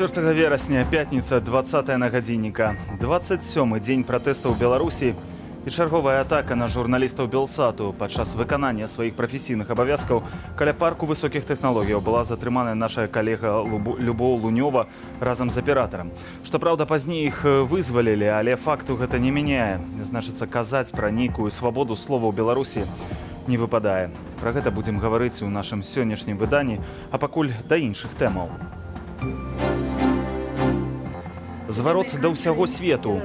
4 верасня, пятница, 20 на гадзінніка. 27-й дзень пратэстаў Беларусі і чарговая атака на журналістаў Белсату. Падчас выканання сваіх прафесійных абавязкаў каля парку высокіх тэхналогіяў была затрыманая наша калега Любоў Лунёва разам з аператарам. Што праўда, пазней іх вызвалілі, але факту гэта не мяняе. Значыцца, казаць пра нейкую свабоду слова ў Беларусі не выпадае. Пра гэта будзем гаварыць у нашым сённяшнім выданні, а пакуль да іншых тэмаў. Зварот да ўсяго свету.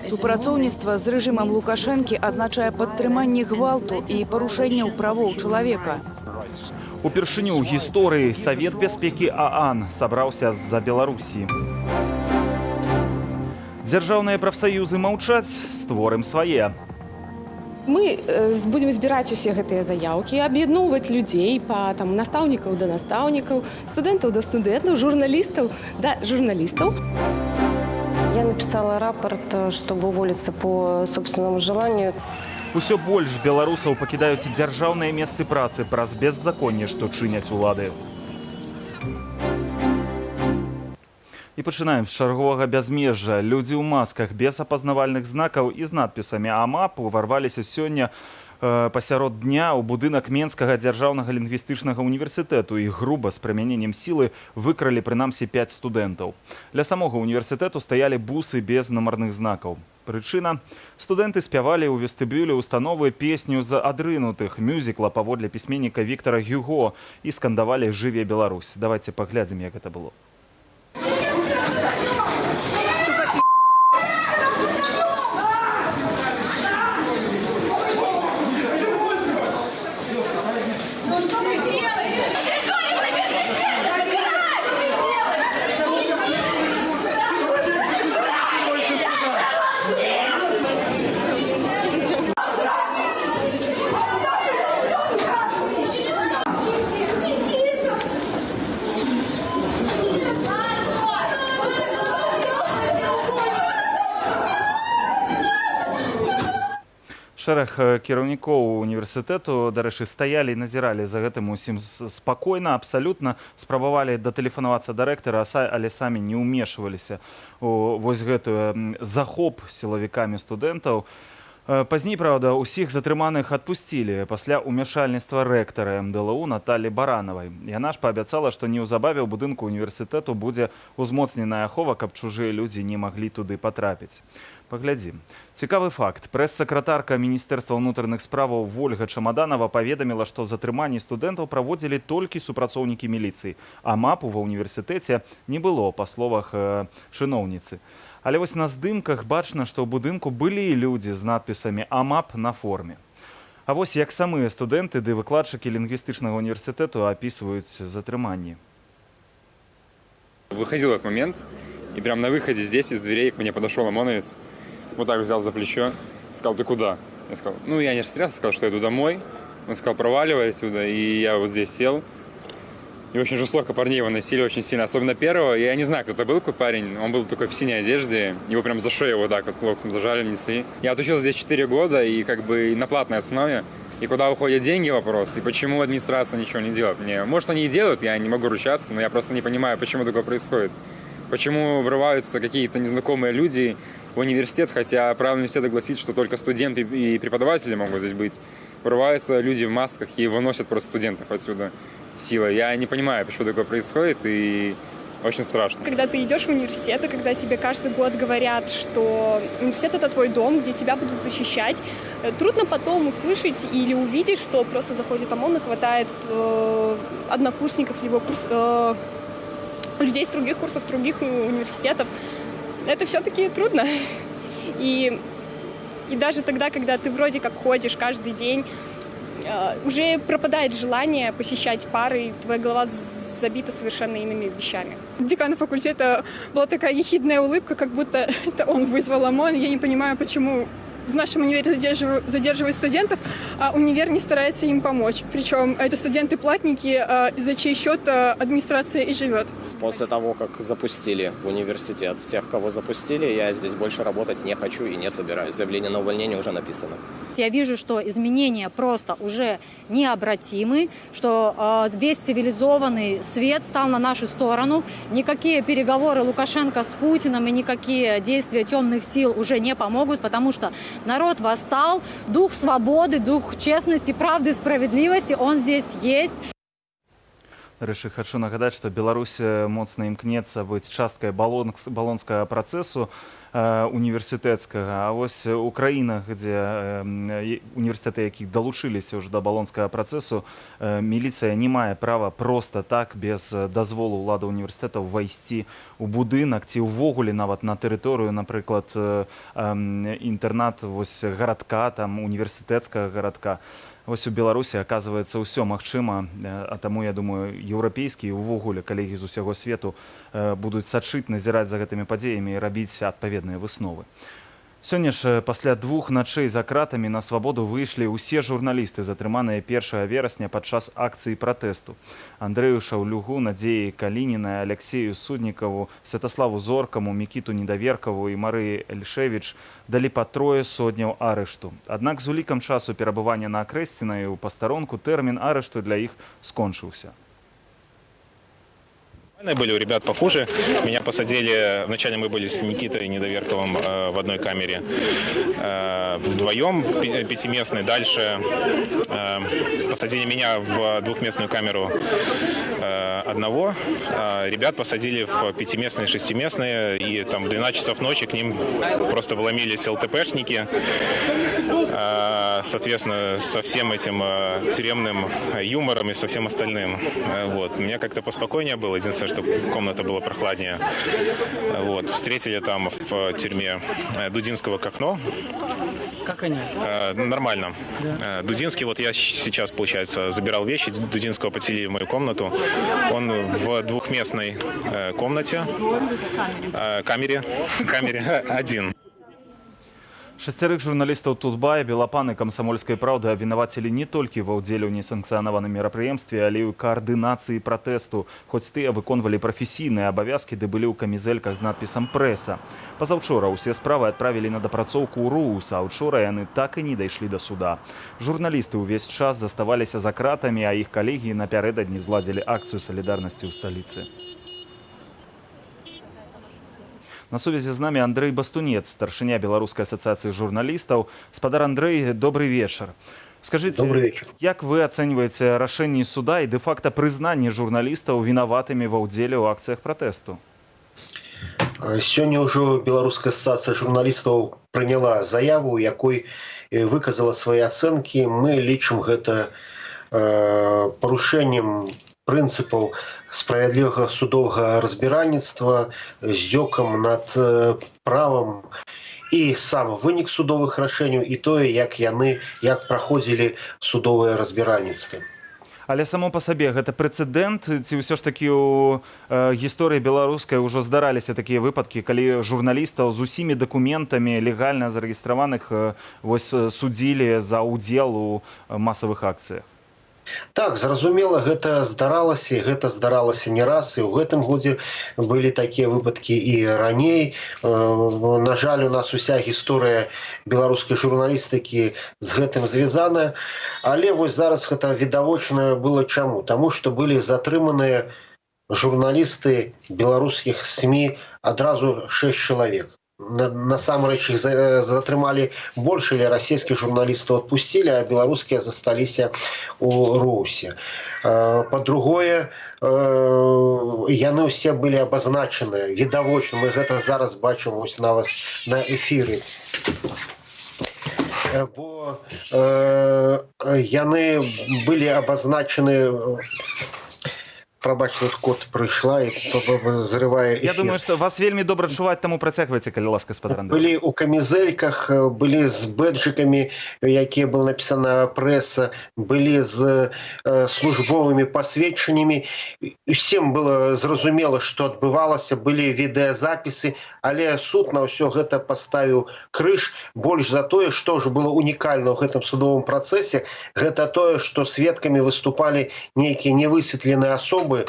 Супрацоўніцтва з рэжымам Лукашэнкі азначае падтрыманне гвалту і парушэнняў правоў чалавека. Упершыню ў гісторыі Савет бяспекі ААН сабраўся з-за Беларусі. Дзяржаўныя прафсаюзы маўчаць, створым свае. Мы будем збіраць усе гэтыя заяўкі, аб'ядноўваць людзей па настаўнікаў да настаўнікаў, студэнтаў да студэнтаў, журналістаў да журналістаў. Я написала рапорт, чтобы уволиться по собственному желанию. Усё больш беларусаў пакідаюць дзяржаўныя месцы працы праз беззаконне, што чыняць улады. І пачынаем з чарговага бязмежжа. Людзі ў масках без апазнавальных знакаў і з надпісамі АМАП уварваліся сёння пасярод дня ў будынак Менскага дзяржаўнага лінгвістычнага універсітэту і груба з прымяненнем сілы выкралі прынамсі 5 студэнтаў. Ля самога універсітэту стаялі бусы без нумарных знакаў. Прычына – студэнты спявалі ў вестыбюлі установы песню з адрынутых мюзікла паводле пісьменніка Віктара Гюго і скандавалі «Жыве Беларусь». Давайце паглядзім, як гэта было. Шэраг кіраўнікоў універсітэту, дарэчы, стаялі і назіралі за гэтым усім спакойна, абсалютна, спрабавалі датэлефанавацца да рэктара, але самі не ўмешваліся у вось гэтую захоп сілавікамі студэнтаў. Пазней, правда, усіх затрыманых адпусцілі пасля ўмяшальніцтва рэктара МДЛУ Наталі Баранавай. Яна ж паабяцала, што неўзабаве ў будынку універсітэту будзе ўзмоцненая ахова, каб чужыя людзі не маглі туды патрапіць. Паглядзім. Цікавы факт. Прэс-сакратарка Міністэрства ўнутраных справаў Вольга Чамаданова паведаміла, што затрыманні студэнтаў праводзілі толькі супрацоўнікі міліцыі, а МАПу ва ўніверсітэце не было, па словах чыноўніцы. Але вось на здымках бачна, што ў будынку былі людзі з надпісамі «АМАП» на форме. А вось як самыя студэнты ды выкладчыкі лінгвістычнага універсітэту апісваюць затрыманні. Выходил этот момент, и прямо на выходе здесь из дверей ко мне подошел ОМОНовец, вот так взял за плечо, сказал: «Ты куда?» Я сказал: «Ну, я не растерялся, сказал, что я иду домой». Он сказал: «Проваливай отсюда», и я вот здесь сел. И очень жестоко парней выносили, очень сильно, особенно первого. Я не знаю, кто это был, какой парень, он был такой в синей одежде, его прям за шею вот так вот локтем зажали, несли. Я отучился здесь 4 года, и как бы на платной основе. И куда уходят деньги — вопрос, и почему администрация ничего не делает. Может, они и делают, я не могу ручаться, но я просто не понимаю, почему такое происходит. Почему врываются какие-то незнакомые люди в университет, хотя правило университета гласит, что только студенты и преподаватели могут здесь быть. Врываются люди в масках и выносят просто студентов отсюда силой. Я не понимаю, почему такое происходит, и очень страшно. Когда ты идешь в университет, когда тебе каждый год говорят, что университет — это твой дом, где тебя будут защищать, трудно потом услышать или увидеть, что просто заходит ОМОН и хватает однокурсников, либо людей с других курсов, других университетов. Это все-таки трудно. И даже тогда, когда ты вроде как ходишь каждый день, уже пропадает желание посещать пары, и твоя голова забита совершенно иными вещами. Декана факультета была такая ехидная улыбка, как будто это он вызвал ОМОН. Я не понимаю, почему в нашем универе задерживают студентов, а универ не старается им помочь. Причем это студенты-платники, за чей счет администрация и живет. после того, как запустили в университет. Тех, кого запустили, я здесь больше работать не хочу и не собираюсь. Заявление на увольнение уже написано. Я вижу, что изменения просто уже необратимы, что весь цивилизованный свет стал на нашу сторону. Никакие переговоры Лукашенко с Путиным и никакие действия темных сил уже не помогут, потому что народ восстал, дух свободы, дух честности, правды, справедливости, он здесь есть. Рэши, хочу нагадаць, што Беларусь моцна імкнецца быць часткай балонскага працэсу універсітэцкага. А вось у краінах, дзе універсітэты, якіх далучыліся ўжо да балонскага працэсу, міліцыя не мае права проста так, без дазволу ўлады універсітэтаў увайсці ў будынак ці ўвогуле нават на тэрыторыю, напрыклад, інтэрнат вось гарадка, там універсітэцкага гарадка. Вось у Беларусі, аказваецца, ўсё магчыма, а таму, я думаю, еўрапейскія і ўвогуле калегі з усяго свету будуць сачыць, назіраць за гэтымі падзеямі і рабіць адпаведныя высновы. Сёння ж пасля 2 начэй за кратамі на свабоду выйшлі ўсе журналісты, затрыманыя 1 верасня падчас акцыі пратэсту. Андрэю Шаўлюгу, Надзеі Калінінай, Алексею Суднікаву, Святаславу Зоркаму, Мікіту Недаверкаву і Марыі Эльшевіч далі па 3 сотняў арышту. Аднак з улікам часу перабывання на Акрэсцінай у пастаронку тэрмін арышту для іх скончыўся. Были у ребят похуже. Меня посадили, вначале мы были с Никитой Недоверковым в одной камере вдвоем, 5-местной. Дальше посадили меня в 2-местную камеру одного. Ребят посадили в 5-местные, 6-местные. И там в 12 часов ночи к ним просто вломились ЛТПшники. Соответственно, со всем этим тюремным юмором и со всем остальным. Вот. Мне как-то поспокойнее было. Единственное, что комната была прохладнее. Вот. Встретили там в тюрьме Дудинского к окну. Как они? Нормально. Да. Дудинский, вот я сейчас, получается, забирал вещи. Дудинского подселили в мою комнату. Он в 2-местной комнате, камере один. 6 журналістаў Тутбая, Белапан і Камсамольскай праўды абвінавацілі не толькі ва ўдзеле ў несанкцыянаваным мерапрыемстве, але і ў каардынацыі пратэсту, хоць тыя выконвалі прафесійныя абавязкі, ды былі ў камізэльках з надпісам «Прэса». Пазаўчора ўсе справы адправілі на дапрацоўку ў РУС, а ўчора яны так і не дайшлі да суда. Журналісты ўвесь час заставаліся за кратамі, а іх калегі напярэдадні зладзілі акцыю салідарнасці ў сталіцы. На сувязі з намі Андрэй Бастунец, старшыня Беларускай асацыяцыі журналістаў. Спадар Андрэй, добрый вечар. Скажыце, як вы ацэньваеце рашэнні суда і дэ-факта прызнанне журналістаў вінаватымі ва ўдзеле ў акцыях пратэсту? Сёння ўжо Беларуская асацыяцыя журналістаў прыняла заяву, якой выказала свае ацэнкі. Мы лічым гэта парушэннем прынцыпаў справядлівага судовага разбіральніцтва, здзёкам над правам і сам вынік судовых рашэнняў, і тое, як праходзілі судовыя разбіральніцтвы. Але само па сабе гэта прэцэдэнт, ці ўсё ж такі ў гісторыі беларускай ўжо здараліся такія выпадкі, калі журналістаў з усімі дакументамі легальна зарэгістраваных судзілі за ўдзел у масавых акцыях? Так, зразумела, гэта здаралася не раз, і ў гэтым годзе былі такія выпадкі і раней. На жаль, у нас уся гісторыя беларускай журналістыкі з гэтым звязаная, але вось зараз гэта відавочна было чаму? Таму што былі затрыманыя журналісты беларускіх СМІ адразу 6 чалавек. Насамрэч іх затрымалі больш, але расійскіх журналістаў адпусцілі, а беларускія засталіся ў РУСе. Па-другое, яны ўсе былі абазначаныя, відавочна, мы гэта зараз бачым вось нават на эфіры. Бо яны былі абазначаны... Прабачте, вот кот прыйшла і зрывае эфір. Я думаю, што вас вельмі добра чуваць, таму працягвайце, калі ласка, спадар Андрэй. Былі ў камізэльках, былі з бэджыкамі, якія была напісана «Прэса», былі з службовымі пасведчаннямі. Усім было зразумела, што адбывалася, былі відэазапісы, але суд на ўсё гэта паставіў крыж. Больш за тое, што ж было унікальна ў гэтым судовым працэсе, гэта тое, што сведкамі выступалі нейкія невысветленыя асобы, асобы,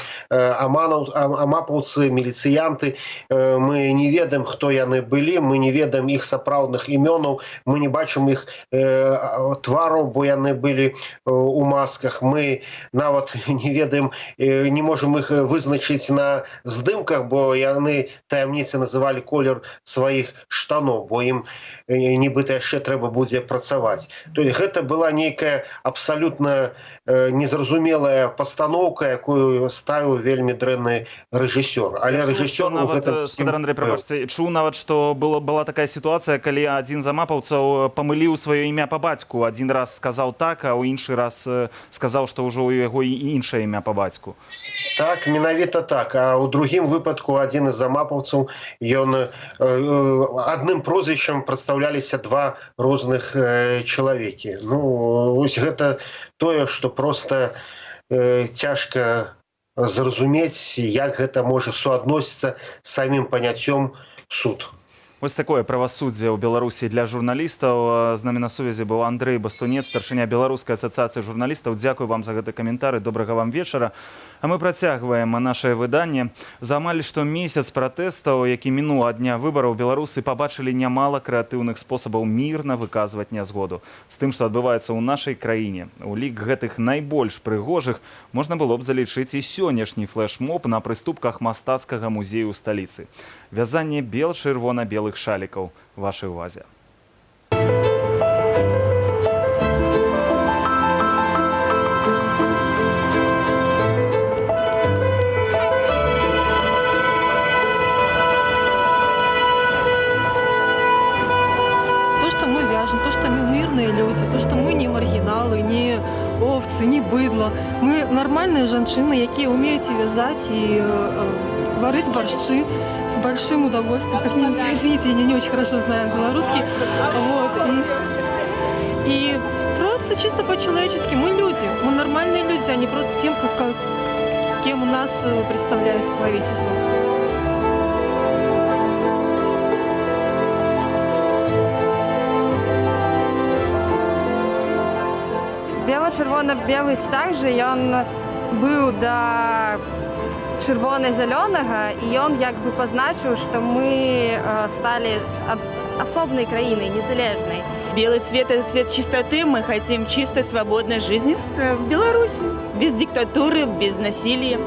амапаўцы, міліцыянты, мы не ведаем, хто яны былі, мы не ведаем іх сапраўдных імёнаў, мы не бачым іх твараў, бо яны былі у масках, мы нават не ведаем, не можам іх вызначыць на здымках, бо яны таямніцы называлі колер сваіх штаноў, бо ім нібыта яшчэ трэба будзе працаваць. То есть гэта была нейкая абсалютна незразумелая пастаноўка, якую ставіў вельмі дрэнны рэжысёр. Але рэжысёр у гэтым... Спадар Андрэй, прабачце, чуў нават, што была такая сітуацыя, калі адзін з амапаўцаў памыліў сваё імя па бацьку. Адзін раз сказаў так, а ў іншы раз сказаў, што ўжо ў яго іншае імя па бацьку. Так, менавіта так. А ў другім выпадку адзін з амапаўцаў, ён адным прозвішчам прадстаўляліся два розных чалавекі. Ну, вось гэта тое, што проста цяжка зразумець, як гэта можа суадносіцца з самім паняццём суд. Вось такое правасуддзе ў Беларусі для журналістаў. З намі на сувязі быў Андрэй Бастунец, старшыня Беларускай асацыяцыі журналістаў. Дзякуй вам за гэты каментары, добрага вам вечара. А мы працягваем нашае выданне. За амаль што месяц пратэстаў, які мінуў ад дня выбараў, беларусы пабачылі нямала крэатыўных спосабаў мірна выказваць нязгоду з тым, што адбываецца ў нашай краіне. У лік гэтых найбольш прыгожых можна было б залічыць і сённяшні флэш-моб на прыступках мастацкага музею ў сталіцы. Вязанне бел-чырвона-белых шалікаў вашай увазе. То, что мы мирные люди, то, что мы не маргиналы, не овцы, не быдло. Мы нормальные женщины, якія умеюць вязать и варыць борщи с большим удовольствием. Как не, извините, я не очень хорошо знаю белорусский. Вот. И просто чисто по-человечески мы люди, мы нормальные люди, а не просто тем, кем нас представляет правительство. Бело-чырвона-белы сцяг жа ён быў да чырвона-зялёнага, і ён як бы пазначыў, што мы сталі асобнай краінай, незалежнай. Белый цвет – это цвет чистоты. Мы хотим чистой, свободной жизни в Беларуси. Без диктатуры, без насилия.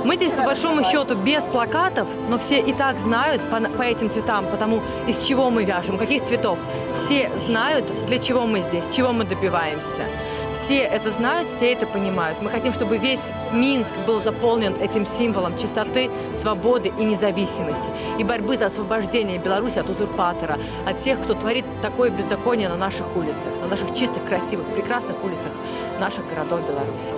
Мы здесь, по большому счету, без плакатов, но все и так знают по этим цветам, потому из чего мы вяжем, каких цветов. Все знают, для чего мы здесь, чего мы добиваемся. Все это знают, все это понимают. Мы хотим, чтобы весь Минск был заполнен этим символом чистоты, свободы и независимости. И борьбы за освобождение Беларуси от узурпатора, от тех, кто творит такое беззаконие на наших улицах, на наших чистых, красивых, прекрасных улицах наших городов Беларуси.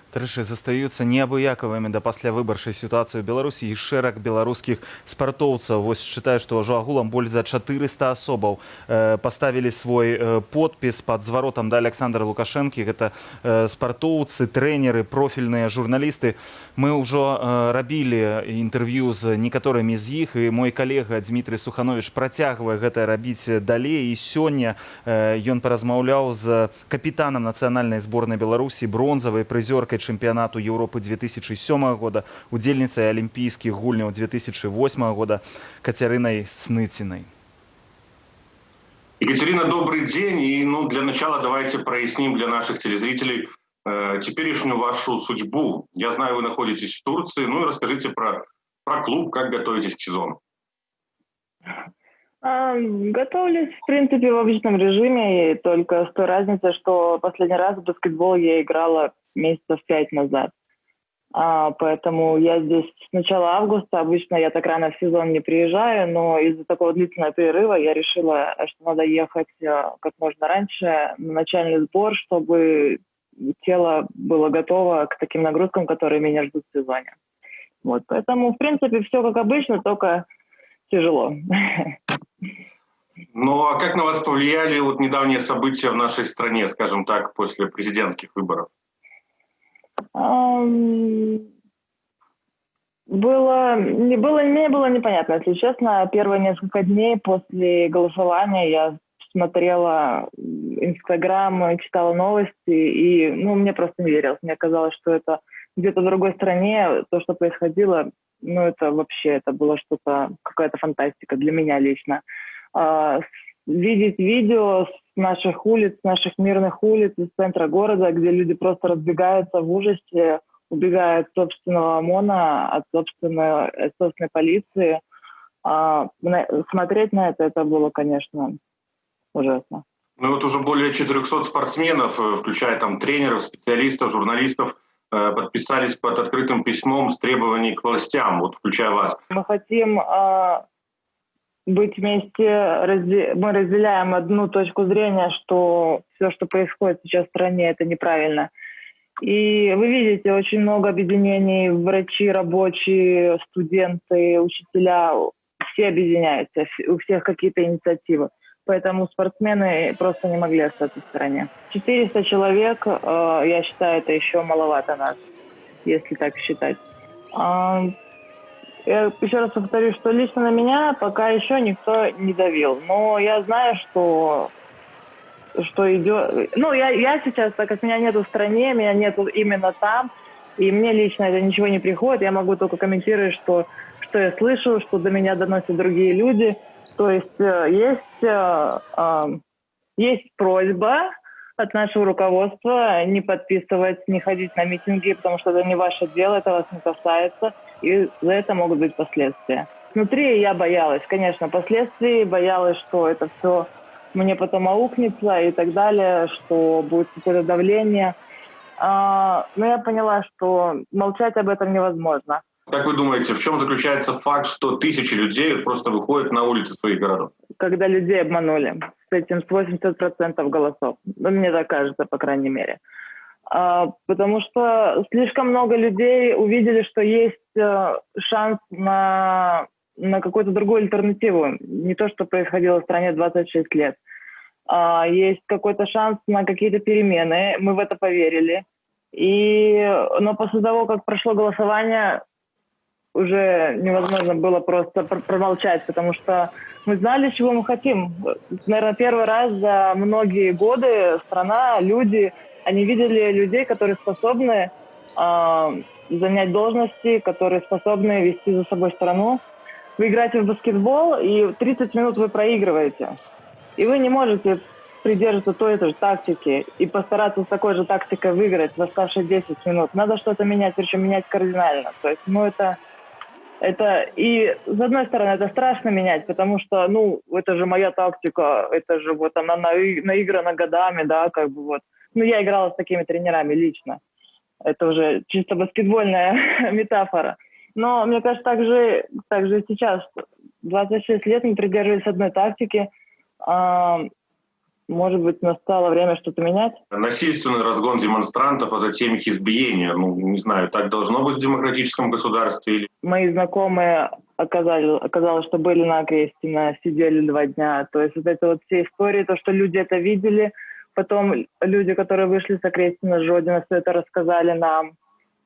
Трэшы застаюцца неабыякавымі да паслявыбарчай сітуацыі ў Беларусі і шэраг беларускіх спартоўцаў. Вось чытаю, што ўжо агулам больш за 400 асобаў паставілі свой подпіс пад зваротам да Александра Лукашэнкі. Гэта спартоўцы, трэнеры, профільныя журналісты. Мы ўжо рабілі інтэрв'ю з некаторымі з іх, і мой калега Дмітрий Суханович працягвае гэта рабіць далей. І сёння ён паразмаўляў з капітанам нацыянальнай зборнай Беларусі, бронзавай прызёркай чэмпіянату Еўропы 2007 года, удзельніцай алімпійскіх гульняў 2008 года Кацярынай Сныцінай. Екатерина, добрый день. И для начала давайте проясним для наших телезрителей теперешнюю вашу судьбу. Я знаю, вы находитесь в Турции. Ну и расскажите про клуб, как готовитесь к сезону. Готовлюсь, в принципе, в обычном режиме, только с той разницей, что последний раз в баскетбол я играла месяцев 5 назад. Поэтому я здесь с начала августа. Обычно я так рано в сезон не приезжаю, но из-за такого длительного перерыва я решила, что надо ехать как можно раньше на начальный сбор, чтобы тело было готово к таким нагрузкам, которые меня ждут в сезоне. Вот, поэтому, в принципе, все как обычно, только тяжело. Ну а как на вас повлияли вот недавние события в нашей стране, скажем так, после президентских выборов? Мне было непонятно, если честно. Первые несколько дней после голосования я смотрела Инстаграм, читала новости, и мне просто не верилось. Мне казалось, что это где-то в другой стране, то, что происходило, это было что-то, какая-то фантастика для меня лично. Видеть видео с наших улиц, наших мирных улиц, из центра города, где люди просто разбегаются в ужасе, убегая от собственного ОМОНа, от собственной полиции. Смотреть на это было, конечно, ужасно. Ну вот уже более 400 спортсменов, включая там тренеров, специалистов, журналистов, подписались под открытым письмом с требованием к властям, вот включая вас. Мы хотим быть вместе, мы разделяем одну точку зрения, что все, что происходит сейчас в стране, это неправильно. И вы видите, очень много объединений, врачи, рабочие, студенты, учителя, все объединяются, у всех какие-то инициативы. Поэтому спортсмены просто не могли остаться в стороне. 400 человек, я считаю, это еще маловато нас, если так считать. Я еще раз повторю, что лично на меня пока еще никто не давил. Но я знаю, что идет... Я сейчас, так как меня нету в стране, меня нету именно там, и мне лично это ничего не приходит, я могу только комментировать, что я слышу, что до меня доносят другие люди. То есть есть просьба от нашего руководства не подписывать, не ходить на митинги, потому что это не ваше дело, это вас не касается, и за это могут быть последствия. Внутри я боялась, конечно, последствий, боялась, что это все мне потом аукнется и так далее, что будет какое-то давление. Но я поняла, что молчать об этом невозможно. Как вы думаете, в чем заключается факт, что тысячи людей просто выходят на улицы своих городов? Когда людей обманули с этим, с 80% голосов. Мне так кажется, по крайней мере. Потому что слишком много людей увидели, что есть шанс на какую-то другую альтернативу. Не то, что происходило в стране 26 лет. Есть какой-то шанс на какие-то перемены. Мы в это поверили. Но после того, как прошло голосование, уже невозможно было просто промолчать, потому что мы знали, чего мы хотим. Наверное, первый раз за многие годы страна, люди, они видели людей, которые способны занять должности, которые способны вести за собой страну. Вы играете в баскетбол, и 30 минут вы проигрываете. И вы не можете придерживаться той же тактики и постараться с такой же тактикой выиграть в оставшиеся 10 минут. Надо что-то менять, причем менять кардинально. То есть, это и с одной стороны это страшно менять, потому что, это же моя тактика, это же вот она наиграна годами, да, как бы вот. Я играла с такими тренерами лично. Это уже чисто баскетбольная метафора. Но мне кажется, так же и сейчас. 26 лет мы придерживались одной тактики. Может быть, настало время что-то менять? Насильственный разгон демонстрантов, а затем их избиение. Не знаю, так должно быть в демократическом государстве? Или... Мои знакомые оказалось, что были на Окрестино, сидели 2 дня. То есть вот эти вот все истории, то, что люди это видели, потом люди, которые вышли с Окрестино, с Жодина, все это рассказали нам,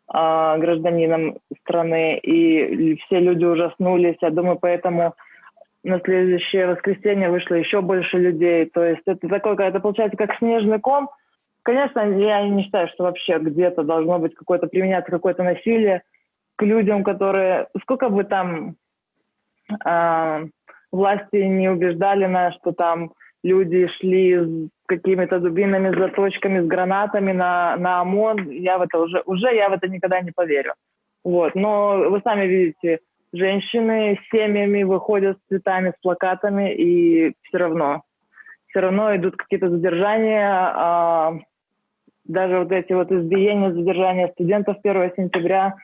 гражданинам страны, и все люди ужаснулись. Я думаю, поэтому на следующее воскресенье вышло еще больше людей. То есть это получается как снежный ком. Конечно, я не считаю, что вообще где-то должно быть применяться какое-то насилие к людям, которые... Сколько бы там власти не убеждали нас, что там люди шли с какими-то дубинами, с заточками, с гранатами на ОМОН, я в это никогда не поверю. Вот. Но вы сами видите, женщины с семьями выходят с цветами, с плакатами, и все равно идут какие-то задержания. Даже вот эти вот избиения, задержания студентов 1 сентября,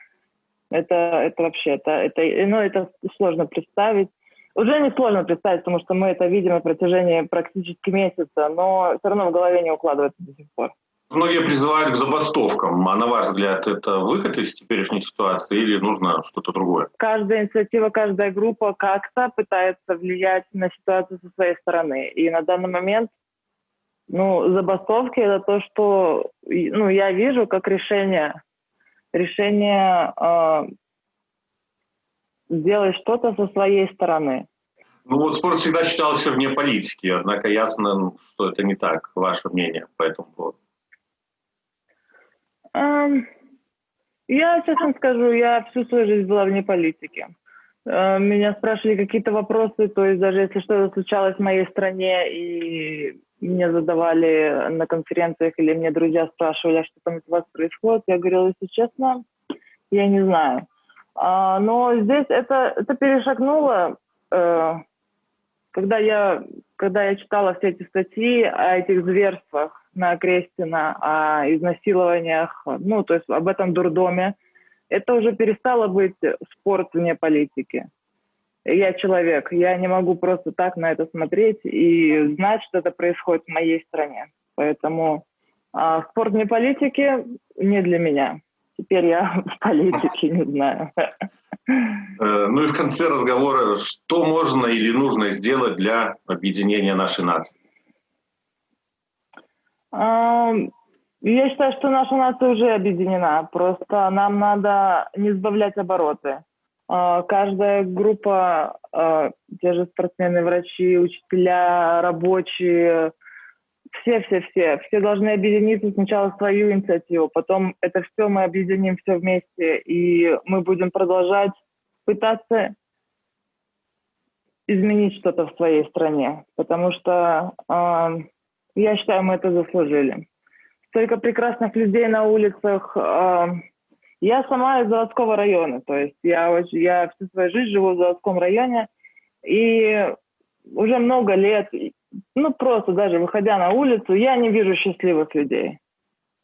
это вообще, это сложно представить. Уже не сложно представить, потому что мы это видим на протяжении практически месяца, но все равно в голове не укладывается до сих пор. Многие призывают к забастовкам. А на ваш взгляд, это выход из теперешней ситуации или нужно что-то другое? Каждая инициатива, каждая группа как-то пытается влиять на ситуацию со своей стороны. И на данный момент, забастовки — это то, что, я вижу как решение сделать что-то со своей стороны. Спорт всегда считался вне политики, однако ясно, что это не так. Ваше мнение по этому поводу? Я честно скажу, я всю свою жизнь была вне политики. Меня спрашивали какие-то вопросы, то есть даже если что-то случалось в моей стране, и мне задавали на конференциях, или мне друзья спрашивали, а что там у вас происходит, я говорила, если честно, я не знаю. Но здесь это перешагнуло, когда я читала все эти статьи о этих зверствах на Крестина, о изнасилованиях, то есть об этом дурдоме, это уже перестало быть спорт вне политики. Я человек, я не могу просто так на это смотреть и знать, что это происходит в моей стране. Поэтому спорт вне политики не для меня. Теперь я в политике, не знаю. И в конце разговора, что можно или нужно сделать для объединения нашей нации? Я считаю, что наша нация уже объединена. Просто нам надо не сбавлять обороты. Каждая группа, те же спортсмены, врачи, учителя, рабочие, все должны объединиться сначала в свою инициативу, потом это все мы объединим все вместе, и мы будем продолжать пытаться изменить что-то в своей стране, потому что я считаю, мы это заслужили. Столько прекрасных людей на улицах. Я сама из Заводского района, то есть я всю свою жизнь живу в Заводском районе, и уже много лет, просто даже выходя на улицу, я не вижу счастливых людей.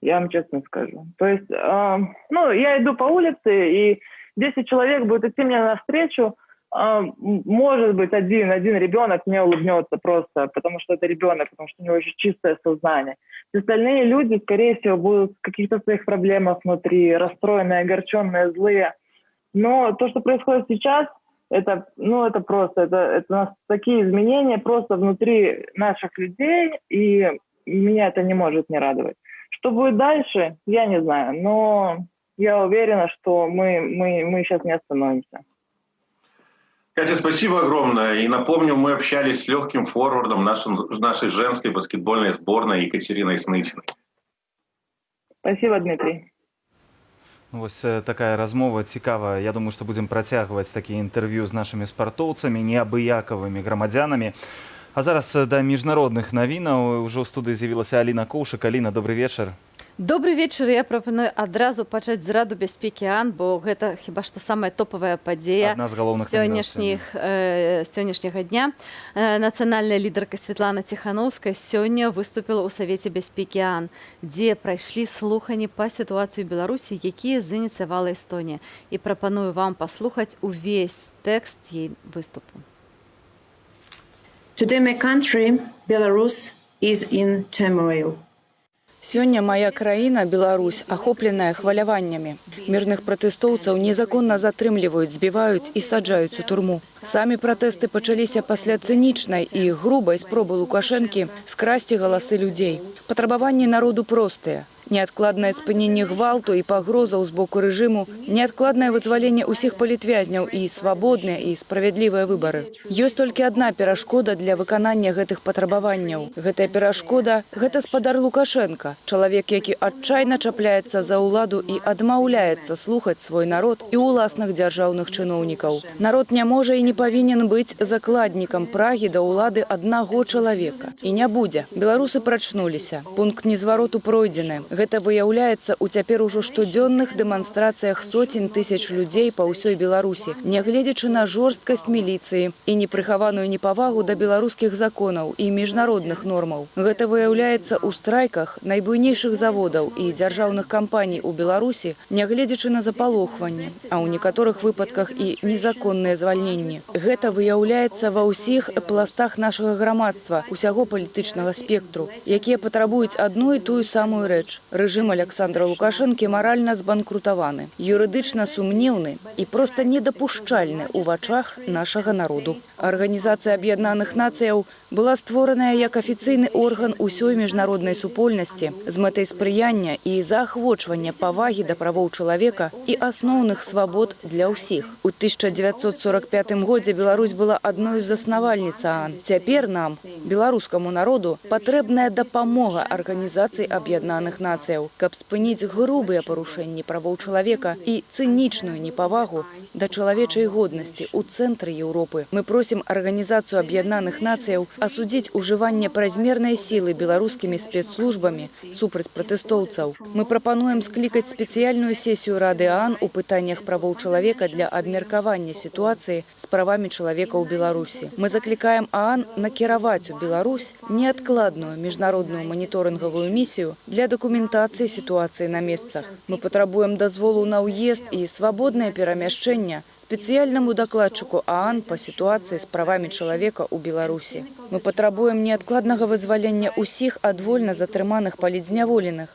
Я вам честно скажу. То есть, я иду по улице, и 10 человек будет идти мне навстречу, может быть, один ребенок мне улыбнется просто, потому что это ребенок, потому что у него еще чистое сознание. Остальные люди, скорее всего, будут в каких-то своих проблемах внутри, расстроенные, огорченные, злые. Но то, что происходит сейчас, это такие изменения просто внутри наших людей, и меня это не может не радовать. Что будет дальше, я не знаю, но я уверена, что мы сейчас не остановимся. Катя, спасибо огромное. И напомню, мы общались с легким форвардом нашей женской баскетбольной сборной Екатериной Снытиной. Спасибо, Дмитрий. Вось такая размова цікавая. Я думаю, што будзем працягваць такія інтэрв'ю з нашымі спартоўцамі, неабыякавымі грамадзянамі. А зараз да міжнародных навінаў. Ужо ў студыі з'явілася Аліна Коўшык. Аліна, добрый вечар. Добрый вечер. Я прапаную адразу пачаць з Раду бяспекі АН, бо гэта хіба што самая топавая падзея сённяшняга дня. Нацыянальная лідарка Святлана Ціханаўская сёння выступіла ў Савеце бяспекі АН, дзе прайшлі слухані па сітуацыі ў Беларусі, якія зініцыявала Эстонія. І прапаную вам паслухаць увесь тэкст яе выступу. Today my country, Belarus, is in turmoil. Сёння моя краіна, Беларусь, ахопленая хваляваннямі. Мірных пратэстоўцаў незаконна затрымліваюць, збіваюць і саджаюць у турму. Самі пратэсты пачаліся пасля цынічнай і грубай спробы Лукашэнкі скрасці галасы людзей. Патрабаванні народу простыя. Неадкладнае спыненне гвалту і пагрозаў з боку рэжыму, неадкладнае вызваленне ўсіх палітвязняў і свабодныя і справядлівыя выбары. Ёсць толькі адна перашкода для выканання гэтых патрабаванняў. Гэтая перашкода – гэта спадар Лукашэнка, чалавек, які адчайна чапляецца за ўладу і адмаўляецца слухаць свой народ і ўласных дзяржаўных чыноўнікаў. Народ не можа і не павінен быць закладнікам прагі да ўлады аднаго чалавека. І не будзе. Беларусы прачнуліся. Пункт незвароту пройдзены. Гэта выяўляецца ў цяпер ужо штодзённых дэманстрацыях соцень тысяч людзей па ўсёй Беларусі, нягледзячы на жорсткасць міліцыі і непрыхаваную непавагу да беларускіх законаў і міжнародных нормаў. Гэта выяўляецца ў страйках найбуйнейшых заводаў і дзяржаўных кампаній у Беларусі, нягледзячы на запалохванне, а ў некаторых выпадках і незаконныя звальненні. Гэта выяўляецца ва ўсіх пластах нашага грамадства, усяго палітычнага спектру, якія патрабуюць адну і тую самую рэч. Рэжым Александра Лукашэнкі маральна збанкрутаваны, юрыдычна сумнеўны і проста недапушчальны ў вачах нашага народу. Арганізацыя Аб'яднаных Нацыяў была створаная як афіцыйны орган усёй міжнароднай супольнасці з мэтай спрыяння і заахвочвання павагі да правоў чалавека і асноўных свабод для ўсіх. У 1945 годзе Беларусь была адной з заснавальніц ААН. Цяпер нам, беларускаму народу, патрэбная дапамога Арганізацыі Аб'яднаных Нацыяў, каб спыніць грубыя парушэнні правоў чалавека і цынічную непавагу да чалавечай годнасці ў цэнтры Еўропы. Мы просім Арганізацыю Аб'яднаных Нацыяў асудзіць ужыванне празмернай сілы беларускімі спецслужбамі супраць пратэстоўцаў. Мы прапануем склікаць спецыяльную сесію Рады ААН у пытаннях правоў чалавека для абмеркавання сітуацыі з правамі чалавека ў Беларусі. Мы заклікаем ААН накіраваць у Беларусь неадкладную міжнародную маніторынгавую місію для дакументацыі сітуацыі на месцах. Мы патрабуем дазволу на ўезд і свабоднае перамяшчэнне спецыяльнаму дакладчыку ААН па сітуацыі з правамі чалавека ў Беларусі. Мы патрабуем неадкладнага вызвалення ўсіх адвольна затрыманых палітзняволеных,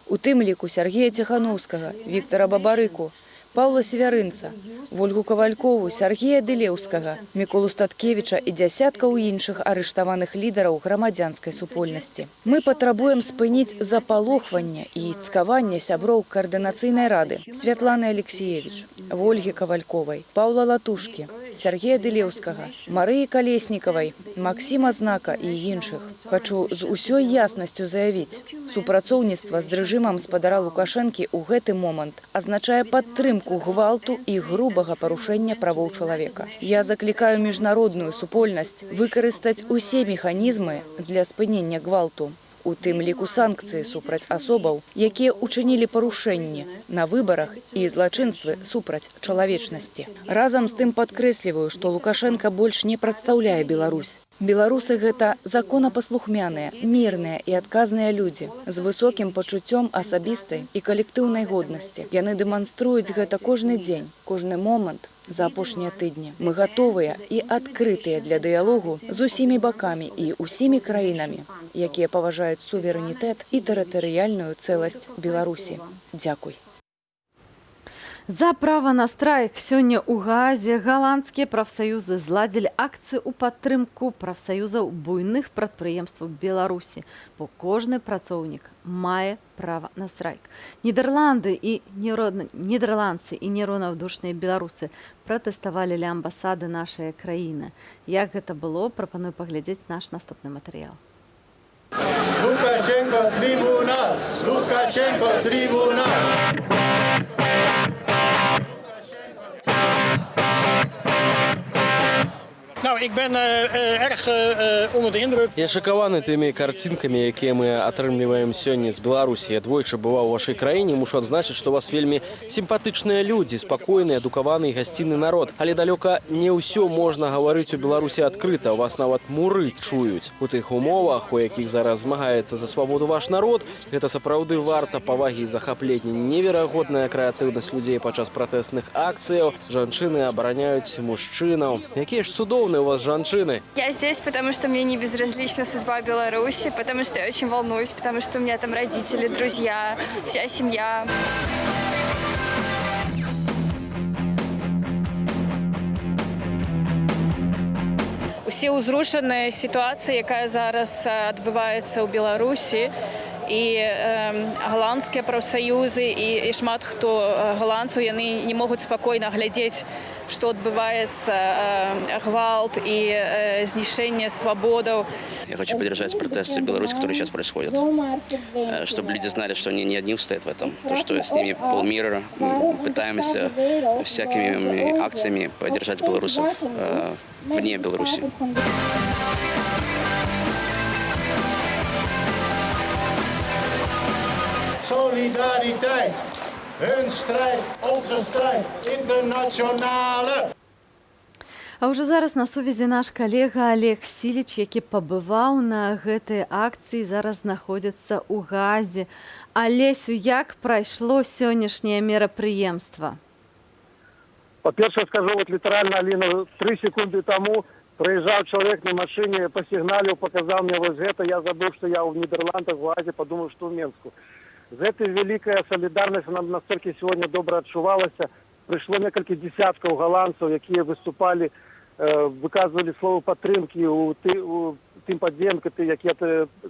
у тым ліку Сергея Ціханаўскага, Віктара Бабарыку, Паўла Севярынца, Вольгу Кавалькову, Сергея Дылеўскага, Міколу Статкевіча і дзясяткаў іншых арыштаваных лідараў грамадзянскай супольнасці. Мы патрабуем спыніць запалохванне і цкаванне сяброў Каардынацыйнай рады Святланы Алексеевіч, Вольгі Кавальковай, Паўла Латушкі, Сергея Дылеўскага, Марыі Калеснікавай, Максіма Знака і іншых. Хачу з усёй яснасцю заявіць, супрацоўніцтва з рэжымам спадара Лукашэнкі ў гэты момант азначае падтрымку гвалту і грубага парушэння правоў чалавека. Я заклікаю міжнародную супольнасць выкарыстаць усе механізмы для спынення гвалту, у тым ліку санкцыі супраць асобаў, якія ўчынілі парушэнні на выбарах і злачынствы супраць чалавечнасці. Разам з тым падкрэсліваю, што Лукашенка больш не прадстаўляе Беларусь. Беларусы гэта законапаслухмяныя, мірныя і адказныя людзі з высокім пачуццём асабістай і калектыўнай годнасці. Яны дэманструюць гэта кожны дзень, кожны момант за апошнія тыдні. Мы гатовыя і адкрытыя для дыялогу з усімі бакамі і усімі краінамі, якія паважаюць суверэнітэт і тэрытарыяльную цэласць Беларусі. Дзякуй. За права на страйк сёння ў Гаазе галандскія прафсаюзы зладзілі акцыю ў падтрымку прафсаюзаў буйных прадпрыемстваў Беларусі, бо кожны працоўнік мае права на страйк. Нідерландцы і нераўнадушныя беларусы пратэставалі ля амбасады нашай краіны. Як гэта было, прапаную паглядзець наш наступны матэрыял. Лукашенко трибунал! Лукашенко трибунал! Nou, ik ben erg onder de indruk. Я шакаваны тымі карцінкамі, якія мы атрымліваем сёння з Беларусі. Я двойчы бываў у вашай краіне, мушу адзначыць, што у вас вельмі сімпатычныя людзі, спакойны, адукаваны і гасцінны народ. Але далёка не ўсё можна гаварыць у Беларусі адкрыта. У вас нават муры чуюць. У тых умовах, у якіх зараз змагаецца за свабоду ваш народ, гэта сапраўды варта павагі і захаплення. Неверагодная крэатыўнасць людзей падчас пратэсных акцыяў. Жанчыны абараняюць мужчынаў. Якія ж цудоўныя у вас жанчыны. Я здесь, потому что мне не безразлична судьба Беларуси, потому что я очень волнуюсь, потому что у меня там родители, друзья, вся семья. Усе ўзрушаныя сітуацыі, якая зараз адбываецца ў Беларусі, і галандскія прафсаюзы і шмат хто галандцаў, яны не могуць спакойна глядзець, что отбывается гвалт и знішение свободов. Я хочу поддержать протесты в Беларуси, которые сейчас происходят, чтобы люди знали, что они не одни стоят в этом. То, что с ними полмира, пытаемся всякими акциями поддержать белорусов вне Беларуси. Solidariteit. Hun strijd, onze strijd, internationale. А ўжо зараз на сувязі наш калега Олег Сіліч, які пабываў на гэтай акцыі, зараз знаходзіцца ў Газе. Алесю, як прайшло сённяшняе мерапрыемства? По-перше, скажу, вот литерально, Алина, 3 секунды тому проезжал человек на машине, посигналил, показал мне вот это. Я забыл, что я в Нидерландах, в Азии, подумал, что в Минску. За этой великая солидарность нам настолько сегодня добро отчувалась. Пришло несколько десятков голландцев, которые выступали, выказывали слово подтримки у тим подіям, які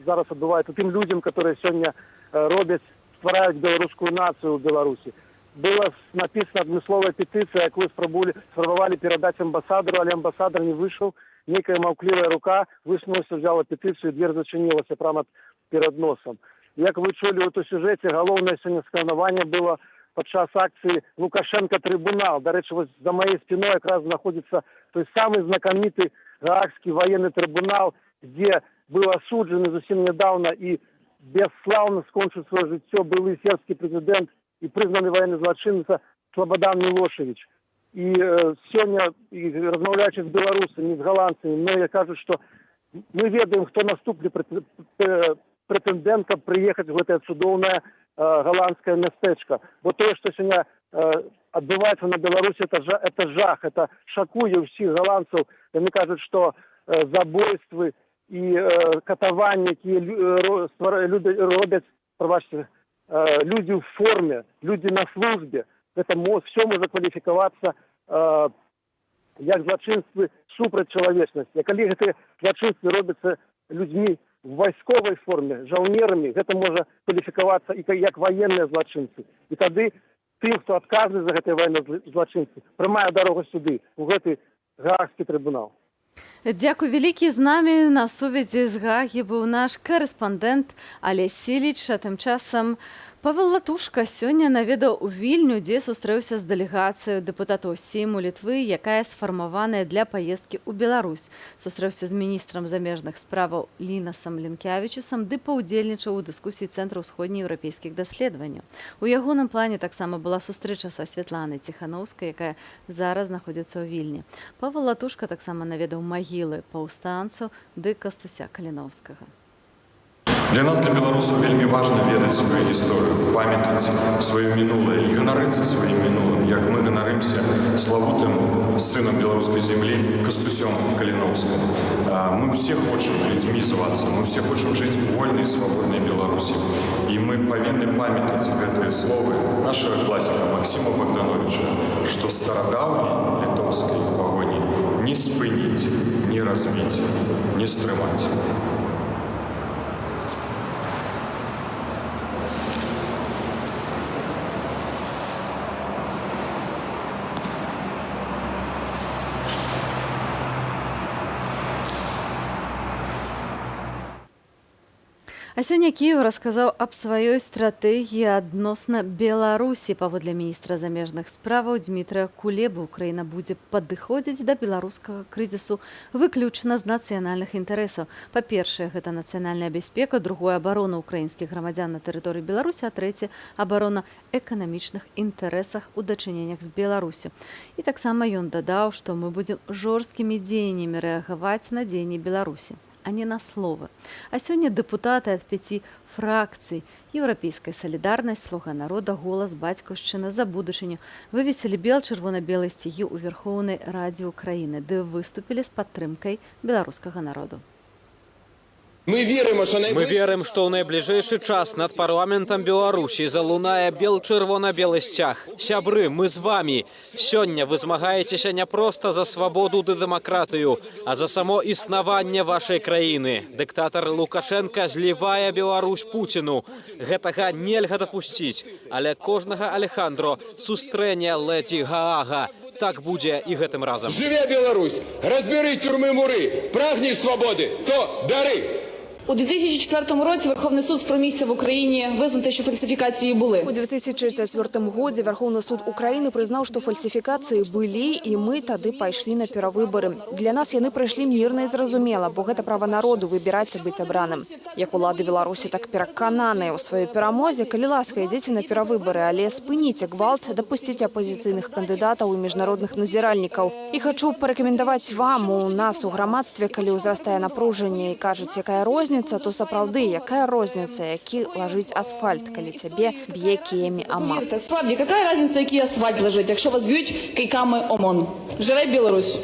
зараз відбуваються, тим людям, які сьогодні роблять, створюють білоруську націю в Білорусі. Була написана адмысловая петиція, яку спробували передати амбасадору, але амбасадор не вийшов. Некая мовкливая рука висунулася, взяла петицію, і двері зачинилася прямо перед носом. Як ви чули у сюжеті, головне сьогодні сканування було під час акції «Лукашенко трибунал». До речі, ось за моєю спиною якраз знаходиться той самий знакомитий Гаагський воєнний трибунал, де був осуджений зовсім недавно і безславно скончив своє життя былий сербський президент і признаний воєнний злочинець Слободан Мілошевич. І сьогодні, розмовляючи з білорусами, з голландцями, многие кажуть, що ми ведаємо, хто наступний претендент, каб приїхати в це чудовне голландское местечко. Бо то, что сегодня отбывается на Беларуси, это жах, это шокует всех голландцев. И мне кажется, что забойства и катования, які роблять, пробачте, люди в форме, люди на службе, это все може кваліфікуватися як злочинство супроть человечности. Коли це злочинство робиться людьми в військовій формі, жаўнерамі, гэта можа кваліфікавацца і як военныя злачынцы. І тады тым, хто адказны за гэтыя военныя злачынцы, прымае дарогу сюды, у гэты Гаагскі трибунал. Дякую вялікі. З намі на сувязі з Гаагі быў наш корэспандэнт Олесь Сіліч, а тым часам Павел Латушка сёння наведаў у Вільню, дзе сустрэўся з дэлегацыяй дэпутатаў Сейму Літвы, якая сфармаваная для паездкі ў Беларусь. Сустрэўся з міністрам замежных справаў Лінасам Лінкявічусам ды паўдзельнічаў у дыскусіі Цэнтра ўсходнееўрапейскіх даследаванняў. У ягоным плане таксама была сустрэча са Святланай Ціханаўскай, якая зараз знаходзіцца ў Вільні. Павел Латушка таксама наведаў магілы паўстанцаў ды Кастуся Каліноўскага. Для нас, для беларусаў, вельмі важна ведаць сваю гісторыю, памятаць сваё мінулае і ганарыцца сваім мінулым, як мы ганарымся славутым сынам беларускай зямлі Кастусём Каліноўскім. Мы ўсе хочам людзьмі звацца, мы ўсе хочам жыць у вольнай, свабоднай Беларусі. І мы павінны памятаць гэтыя словы нашага класіка Максіма Богдановича, што старадаўняй літоўскай пагоні не спыніць, не развіць, не стрымаць. А сёння Кіеў расказаў аб сваёй стратэгіі адносна Беларусі. Паводле міністра замежных справаў Дмітрыя Кулебы, Украіна будзе падыходзіць да беларускага крызісу выключна з нацыянальных інтарэсаў. Па-першае, гэта нацыянальная бяспека, другое, абарона ўкраінскіх грамадзян на тэрыторыі Беларусі, а трэцяе, абарона эканамічных інтарэсах у дачыненнях з Беларусю. І таксама ён дадаў, што мы будзем жорсткімі дзеяннямі рэагаваць на дзеянні Беларусі, а не на словы. А сёння дэпутаты ад 5 фракцый «Еўрапейская салідарнасць», «Слуга народа», «Голас», «Бацькаўшчына», «За будучыню» вывесілі чырвона-белыя сцягі ў Верхоўнай Радзе Украіны, ды выступілі з падтрымкай беларускага народу. Мы верим, что в найближайший час над парламентом Беларуси залунае бел-чырвона-белы сцяг. Сябры, мы з вами. Сёння вы змагаецеся не просто за свободу ды дэмакратыю, а за само існаванне вашай краіны. Дыктатар Лукашенко злівае Беларусь Путіну. Гэтага нельга дапусціць, але кожнага Алехандро сустрэне ледзі Гаага. Так будзе і гэтым разам. Жыве Беларусь! Разбяры тюрмы муры! Прагнеш свабоды, то бяры! У 2004 році Верховний суд спромігся в Україні визнати, що фальсифікації були. У 2004 годзе Верховный суд Украины признал, что фальсификации были, и мы тады пошли на перавыборы. Для нас яны прайшлі мирна і зразумела, бо гэта права народу выбіраць і быць абраным. Як улады Беларусі так перакананыя ў сваёй перамозе, калі ласка, ідзіце на перавыборы, але спыніце гвалт, дапусціце апозіцыйных кандыдатаў і міжнародных назіральнікаў. І хочу парэкамендаваць вам, у нас у грамадстве, калі ўзрастае напружанне і кажуць, якая розніца, то сапраўды, якая розніца, які лажыць асфальт, калі цябе б'е кіямі АМАП. Справді, яка різниця, який асфальт лежить, якщо вас б'ють кийками ОМОН? Живе Білорусь!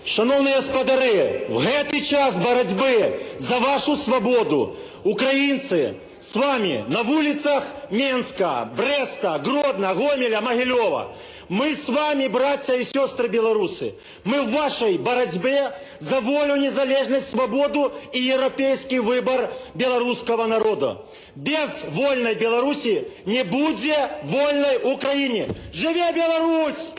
Шановні господари, в гэтый час боротьби за вашу свободу українці с вами на вулицах Минска, Бреста, Гродно, Гомеля, Могилева. Мы с вами, братья и сестры белорусы. Мы в вашей борьбе за волю, незалежность, свободу и европейский выбор белорусского народа. Без вольной Беларуси не будет вольной Украине. Живе Беларусь!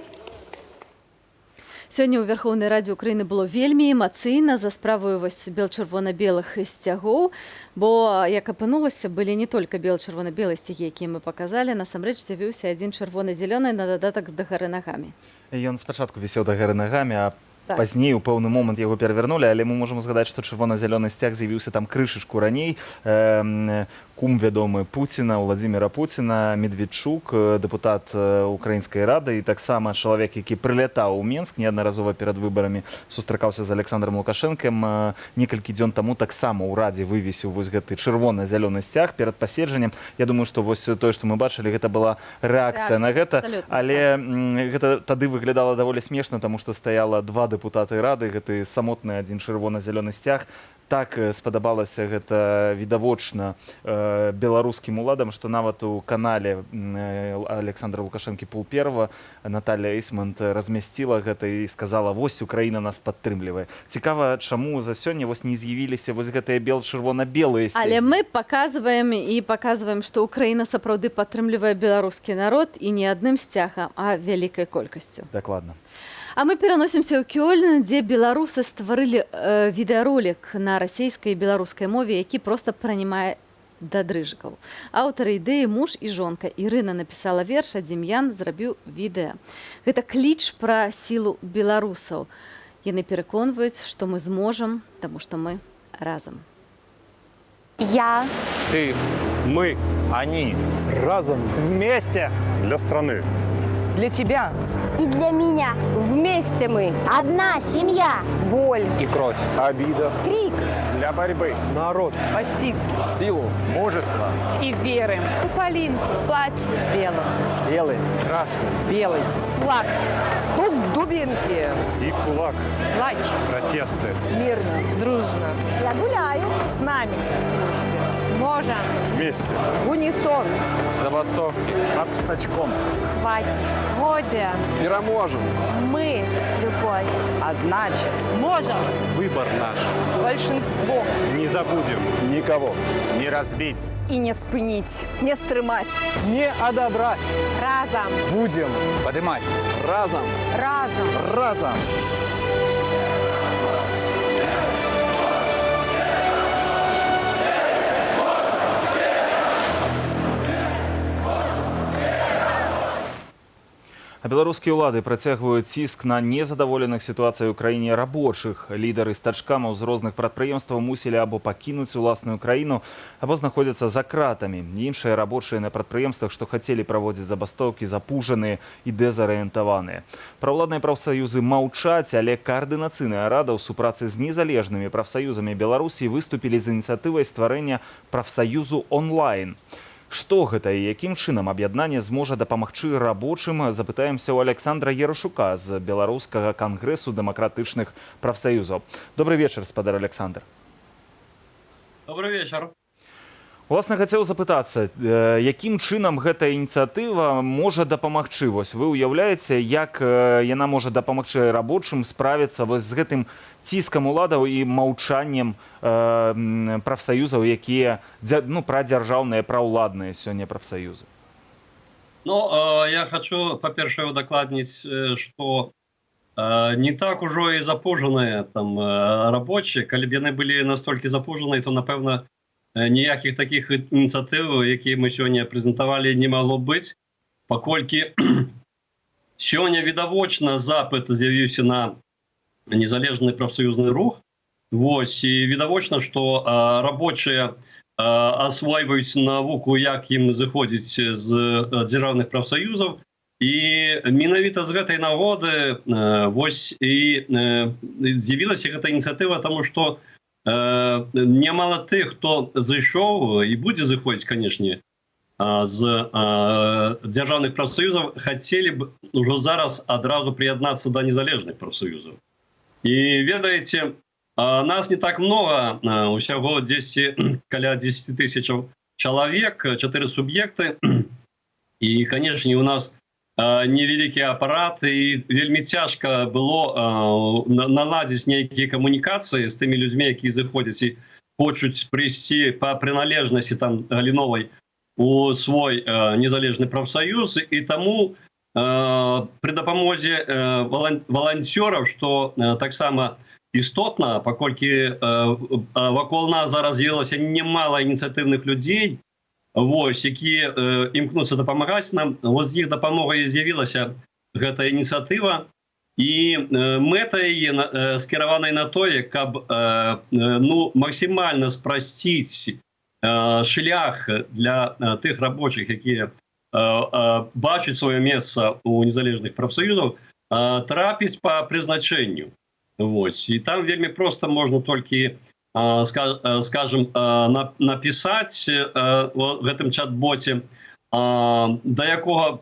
Сёння ў Верхоўнай Радзе Украіны было вельмі эмацыйна за справаю вось бел-чырвона-белых сцягоў, бо, як апынулася, былі не толькі бел-чырвона-белыя сцягі, якія мы паказалі, насамрэч з'явіўся адзін чырвона-зялёны на дадатак дагары нагамі. Ён спачатку вісеў дагары нагамі, а пазней у пэўны момант яго перавярнулі, але мы можам згадаць, што чырвона-зялёны сцяг з'явіўся там крышачку раней. Кум вядомы Пуціна, Владзіміра Пуціна, Медведчук, дэпутат Украінскай рады і таксама чалавек, які прылятаў у Менск неаднаразова перад выбарамі, сустракаўся з Александром Лукашэнкам. Некалькі дзён таму таксама ў радзе вывесіў вось гэты чырвона-зялёны сцяг перад паседжаннем. Я думаю, што вось тое, што мы бачылі, гэта была рэакцыя на гэта, але гэта тады выглядала даволі смешна, таму што стаяла два дэпутаты рады, гэты самотны адзін чырвона-зялёны сцяг. Так спадабалася гэта відавочна беларускім уладам, што нават у канале Александра Лукашэнкі Пул-Перва Наталья Эйсмонт размясціла гэта і сказала: вось Украіна нас падтрымлівае. Цікава, чаму за сёння вось не з'явіліся вось гэтыя бел-чырвона-белыя сцягі. Але мы паказваем, што Украіна сапраўды падтрымлівае беларускі народ і не адным сцягам, а вялікай колькасцю. Дакладна. А мы пераносімся ў Кёльн, дзе беларусы стварылі відэаролік на расійскай і беларускай мове, які проста прынімае да дрыжыкаў. Аўтары ідэі муж і жонка. Ірына напісала верш, а Дзім'ян зрабіў відэа. Гэта кліч пра сілу беларусаў. Яны пераконваюць, што мы зможам, таму што мы разам. Я. Ты. Мы. Они. Разом. Вместе. Для страны. Для тебя. И для меня. Вместе мы. Одна семья. Боль. И кровь. Обида. Крик. Для борьбы. Народ. Постиг. Силу. Мужество. И веры. Куполин. Платье. Белым. Белый. Красный. Белый. Флаг. Стук дубинки. И кулак. Плач. Протесты. Мирно. Дружно. Я гуляю. С нами. В службе. Можем. Вместе. В унисон. Забастовки. Обстачком. Хватит. Годе. Переможем. Мы. Любовь. А значит, Можем. Выбор наш. большинство. Не забудем никого. Не разбить. И не спынить. Не стрымать. Не одобрать. Разом. Будем поднимать. Разом. Разом. Разом. А беларускія ўлады працягваюць ціск на незадаволеных сітуацыяй у краіне рабочых. Лідары стачкамаў з розных прадпрыемстваў мусілі або пакінуць уласную краіну, або знаходзяцца за кратамі. Іншыя рабочыя на прадпрыемствах, што хацелі праводзіць забастоўкі, запужаныя і дэзарыентаваныя. Праўладныя прафсаюзы маўчаць, але каардынацыйная рада ў супрацы з незалежнымі прафсаюзамі Беларусі выступілі з ініцыятывай стварэння прафсаюзу онлайн. Што гэта і якім чынам аб'яднанне зможа дапамагчы рабочым, запытаемся ў Александра Ярашука з Беларускага кангрэсу дэмакратычных прафсаюзаў. Добрый вечар, спадар Александр. Добрый вечар. Уласна, хацеў запытацца, якім чынам гэта ініцыятыва можа дапамагчы? Вось вы ўяўляеце, як яна можа дапамагчы рабочым справіцца вось з гэтым ціскам уладаў і маўчаннем прафсаюзаў, якія прадзяржаўныя, праўладныя сёння прафсаюзы? Ну, я хочу, по-перше, удокладнить, что не так уже и запуженные там рабочие. Коли б яны были настолько запуженные, то, напевно, ніяких таких ініціатив, які ми сьогодні презентували, не могло бути. Покольки сьогодні відавочно запит з'явився на незалежний профсоюзний рух. Ось, і відавочно, що робочі освоюють науку, як їм заходить з державних профсоюзів. І менавіта з гэтай нагоди ось і з'явилася гэта ініціатива, тому що немало тих, хто зайшов і буде заходити, звісно, з державних профсоюзів, хотіли б уже зараз одразу приєднатися до незалежних профсоюзів. І, ведаєте, нас не так много, усього десь каля 10 тисяч чоловік, 4 суб'єкти. І, звісно, у нас невеликий апарат, і вельми тяжко було наладити ніякі комунікації з тими людьми, які заходять і хочуть прийти по приналежності там галіновій у свій незалежний профсоюз. І тому при допомозі волонтерів, що так само істотно, покольки вокруг нас зараз з'явилося немало ініціативних людей, ось, які імкнуться допомагати нам. Ось з їх допомогою з'явилася ця ініціатива. І мета її скерована на те, щоб максимально спростити шлях для тих робочих, які бачать своє місце у незалежних профсоюзах, трапити по призначенню. Ось. І там вельми просто можна тільки, скажем, написати в цьому чат-боті, до якого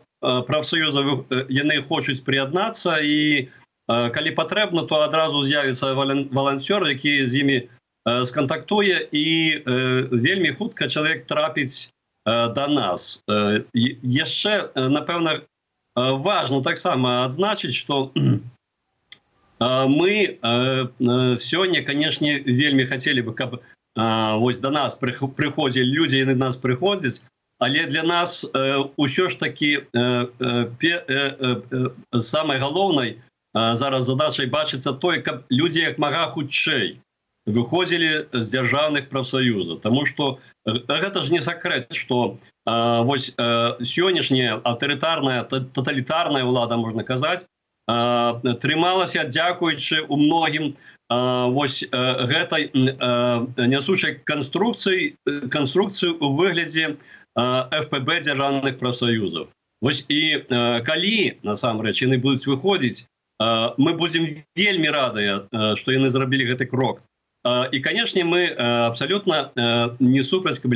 профсоюзу вони хочуть приєднатися, і коли потрібно, то одразу з'явиться волонтер, який з ними сконтактує, і вельми хутко чоловік трапить до нас. Ще, напевно, важливо так само відзначити, що ми сьогодні, звісно, вельми хотіли б, щоб ось до нас приходили люди, і до нас приходять, але для нас усе ж таки саме головне зараз задачею бачиться то, щоб люди як мага хутчей виходили з державних профсоюзів. Тому що це ж не секрет, що ось сьогоднішня авторитарна, тоталітарна влада, можна казати, трималася, дякуючи у многим ось гэтай несучай конструкції у вигляді ФПБ державних профсоюзів. Ось і коли, насамрэч, вони будуть виходити, ми будемо вельми раді, що вони зробили гэты крок. І, звісно, ми абсолютно не супраць, каб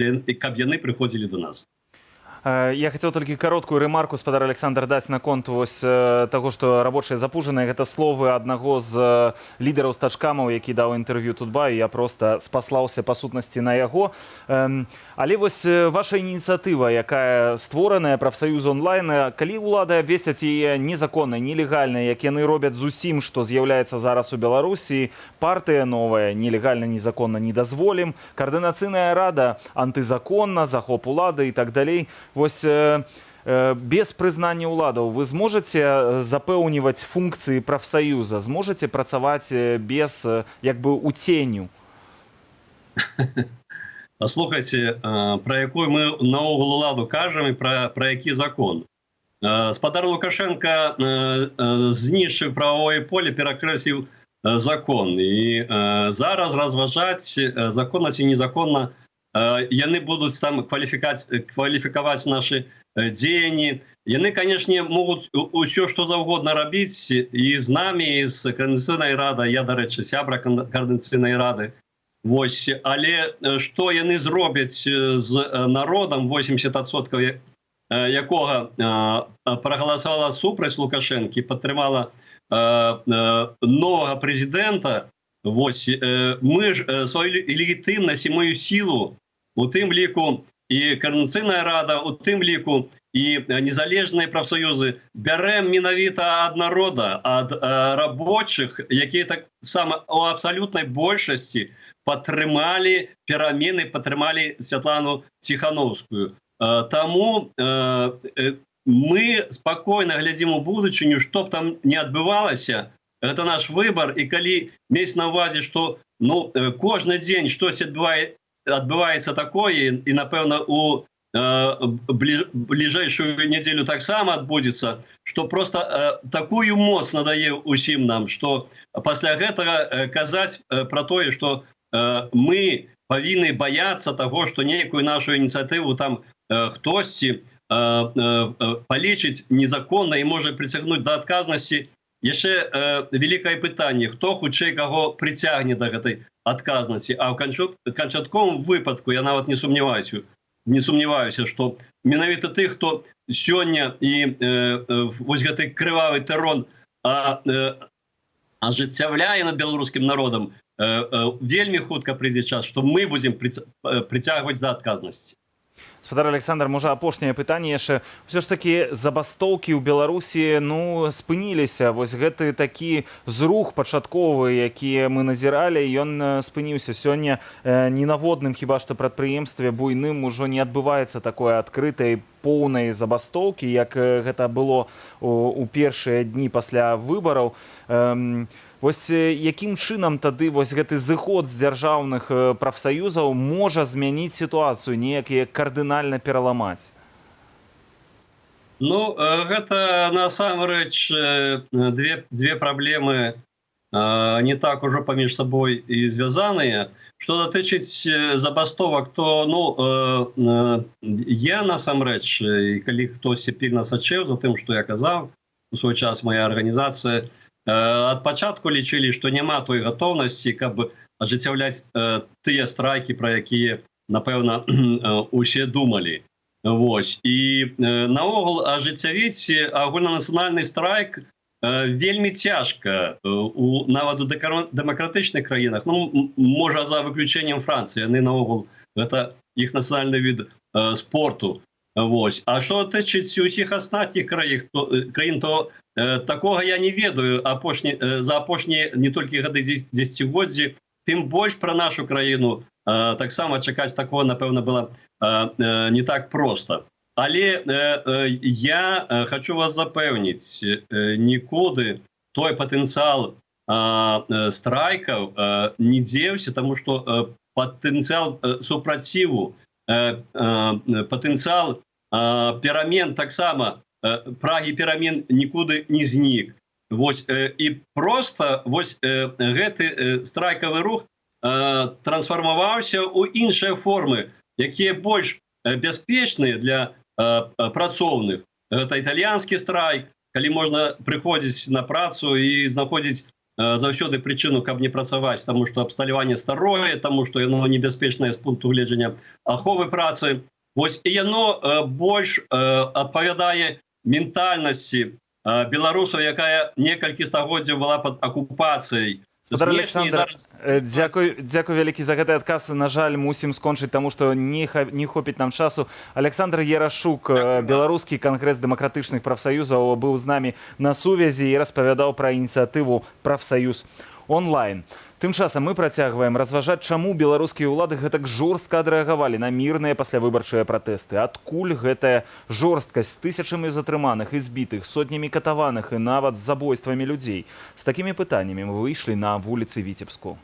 яны приходили до нас. Я хотел только короткую ремарку, спадар Александр, дать на конт вось того, что рабочие запужаныя. Это словы одного з лідераў стачкамаў, які даў інтэрв'ю Тутбаю. Я просто спаслаўся па сутнасці на яго. Але вось ваша ініцыятыва, якая створаная, профсоюз онлайн, калі ўлады абвесцяць яе незаконнай, нелегальнай, як яны робяць з усім, што з'яўляецца зараз у Беларусі, партыя новая, нелегальна, незаконна не дазволім, координацыйная рада антызаконна, захоп улады і так далей. Вось без прызнання ўладаў вы зможаце запэўніваць функцыі прафсаюза, зможаце працаваць без як бы уценню? Слухайте, про якую мы наогул уладу кажам і про які закон. Спадар Лукашенко знішчыў правовое поле, перакрэсліў закон. І зараз разважаць, законна ці незаконна, яны будуць там кваліфікаваць нашы дзеянні. Яны, канешне, могуць усё што заўгодна рабіць і з намі, і з Координацыйнай рады. Я, дарэчы, сябра Координацыйнай рады. Вось, але што яны зробяць з народам, 80% якога прагаласавала супраць Лукашэнкі, падтрымала новага прэзідэнта, вось, мы ж сваю легітымнасць і маю сілу, у тым ліку і Координацыйная рада, у тым ліку і незалежныя прафсаюзы бярэм менавіта ад народа, ад рабочых, якія так сама у абсалютнай большасці падтрымалі перамены, падтрымалі Святлану Ціхановскую. Таму мы спакойна глядзім у будучыню, што б там не адбывалася, это наш выбор, и коли мець на увазе, что кожны дзень штось адбываецца такое, і напэўна у бліжэйшую нядзелю таксама адбудзецца, што просто такую моц надае ўсім нам, што пасля гэтага казаць пра тое, што мы павінны баяцца таго, што нейкую нашу ініцыятыву там хтосьці палічыць незаконна і можа прыцягнуць да адказнасці. Яшчэ вялікае пытанне, хто хутчэй каго прыцягне да гэтай адказнасці, а ў канчатковым выпадку я нават не сумняваюся, што менавіта тых, хто сёння і вось гэты крывавы тэрор ажыццяўляе над беларускім народам, вельмі хутка прыйдзе час, што мы будзем прыцягваць да адказнасці. Спадар Александр, можа апошняе пытанне яшчэ. Усё ж такі забастоўкі ў Беларусі спыніліся. Вось гэты такі зрух пачатковы, які мы назіралі, ён спыніўся. Сёння ні на водным хіба што прадпрыемстве буйным ужо не адбываецца такой адкрытай поўнай забастоўкі, як гэта было у першыя дні пасля выбараў. Вось якім чынам тады вось гэты зыход з дзяржаўных прафсаюзаў можа змяніць сітуацыю, неяк кардынальна пераламаць? Гэта насамрэч две праблемы не так ужо паміж сабой і звязаныя. Што датычыць забастовак, то я насамрэч, і калі хтосьці пільна сачэў за тым, што я казаў, у свой час моя арганізацыя, ад пачатку лічылі, што няма той гатоўнасці, каб ажыццяўляць тыя страйкі, пра якія, напэўна, усе думалі. І наогул ажыццявіць агульнанацыянальны страйк вельмі цяжка нават у дэмакратычных краінах. Можа, за выключэннем Францыі, яны наогул, гэта іх нацыянальны від спорту. А што датычыць усіх астатніх краін, то такога я не ведаю за апошнія не толькі гады дзесяцігоддзі, тым больш пра нашу краіну таксама чакаць такого, напэўна, было не так проста. Але я хочу вас запэўніць, нікуды той патэнцыял страйкаў не дзеўся, таму што патэнцыял супраціву, патэнцыял перамен таксама, прагі перамен нікуды не знік. І проста гэты страйкавы рух трансфармаваўся ў іншыя формы, якія больш бяспечныя для працоўных. Гэта італьянскі страйк, калі можна прыходзіць на працу і знаходзіць заўсёды прычыну, каб не працаваць, таму што абсталяванне старое, таму што яно небяспечнае з пункту гледжання аховы працы. І яно больш адпавядае ментальнасці беларусаў, якая некалькі стагоддзяў была пад акупацыяй. Спадар Александр, дзякуй вялікі за гэты адказ. На жаль, мусім скончыць, таму што не хопіць нам часу. Александр Ярашук, беларускі кангрэс дэмакратычных прафсаюзаў, быў з намі на сувязі і распавядаў пра ініцыятыву «Прафсаюз онлайн». Тым часам мы працягваем разважаць, чаму беларускія ўлады гэтак жорстка адрэагавалі на мірныя паслявыбарчыя пратэсты. Адкуль гэтая жорсткасць з тысячамі затрыманых і збітых, сотнямі катаваных і нават з забойствамі людзей? З такімі пытаннямі мы выйшлі на вуліцы Віцебску.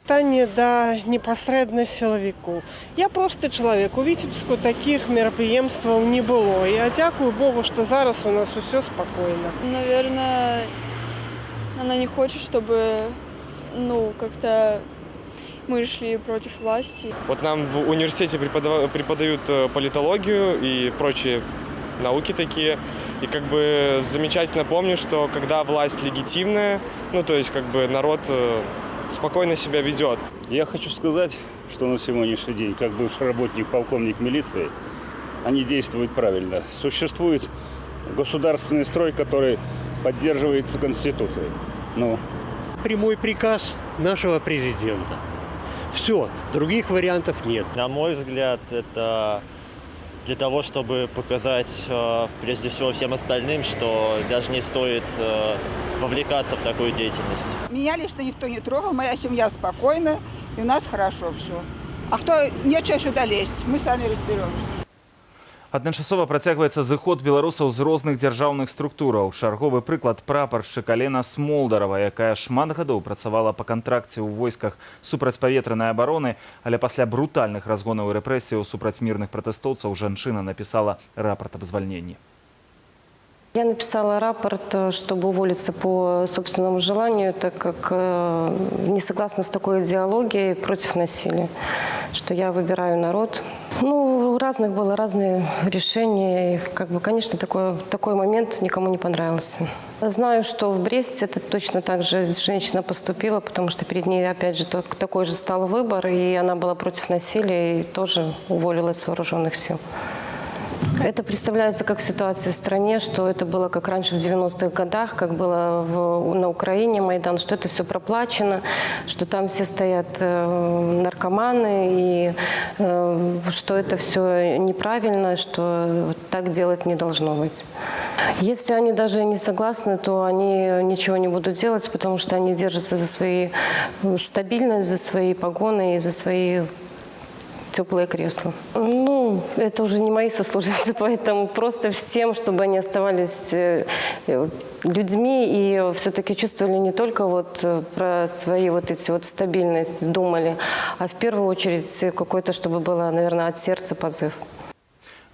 Пытанне да непасрэдна сілавіку. Я просты чалавек. У Віцебску такіх мерапрыемстваў не было. Я дзякую Богу, што зараз у нас усё спакойна. Наверное, она не хочет, чтобы как-то мы шли против власти. Вот нам в университете преподают политологию и прочие науки такие. И как бы замечательно помню, что когда власть легитимная, то есть как бы народ спокойно себя ведет. Я хочу сказать, что на сегодняшний день, как бывший работник, полковник милиции, они действуют правильно. Существует государственный строй, который поддерживается Конституцией. Прямой приказ нашего президента. Все, других вариантов нет. На мой взгляд, это для того, чтобы показать прежде всего всем остальным, что даже не стоит вовлекаться в такую деятельность. Меня лично никто не трогал, моя семья спокойна, и у нас хорошо все. А кто нечего сюда лезть, мы сами разберемся. Адначасова працягваецца зыход беларусаў з розных дзяржаўных структураў. Чарговы прыклад прапаршчык Алена Смолдарова, якая шмат гадоў працавала па кантракце ў войсках супрацьпаветранай абароны, але пасля брутальных разгонаў і рэпрэсіяў супраць мірных пратэстоўцаў жанчына напісала рапарт аб звальненні. Я написала рапорт, чтобы уволиться по собственному желанию, так как не согласна с такой идеологией против насилия, что я выбираю народ. Ну, разных было, разные решения. И, конечно, такой момент никому не понравился. Знаю, что в Бресте это точно так же женщина поступила, потому что перед ней, опять же, такой же стал выбор, и она была против насилия и тоже уволилась с вооруженных сил. Это представляется как ситуация в стране, что это было как раньше в 90-х годах, как было на Украине Майдан, что это все проплачено, что там все стоят наркоманы, и что это все неправильно, что так делать не должно быть. Если они даже не согласны, то они ничего не будут делать, потому что они держатся за свою стабильность, за свои погоны и за свои теплые кресла. Ну, это уже не мои сослуживцы, поэтому просто всем, чтобы они оставались людьми и все-таки чувствовали не только про свои эти стабильность, думали, а в первую очередь какой-то, чтобы было, наверное, от сердца позыв.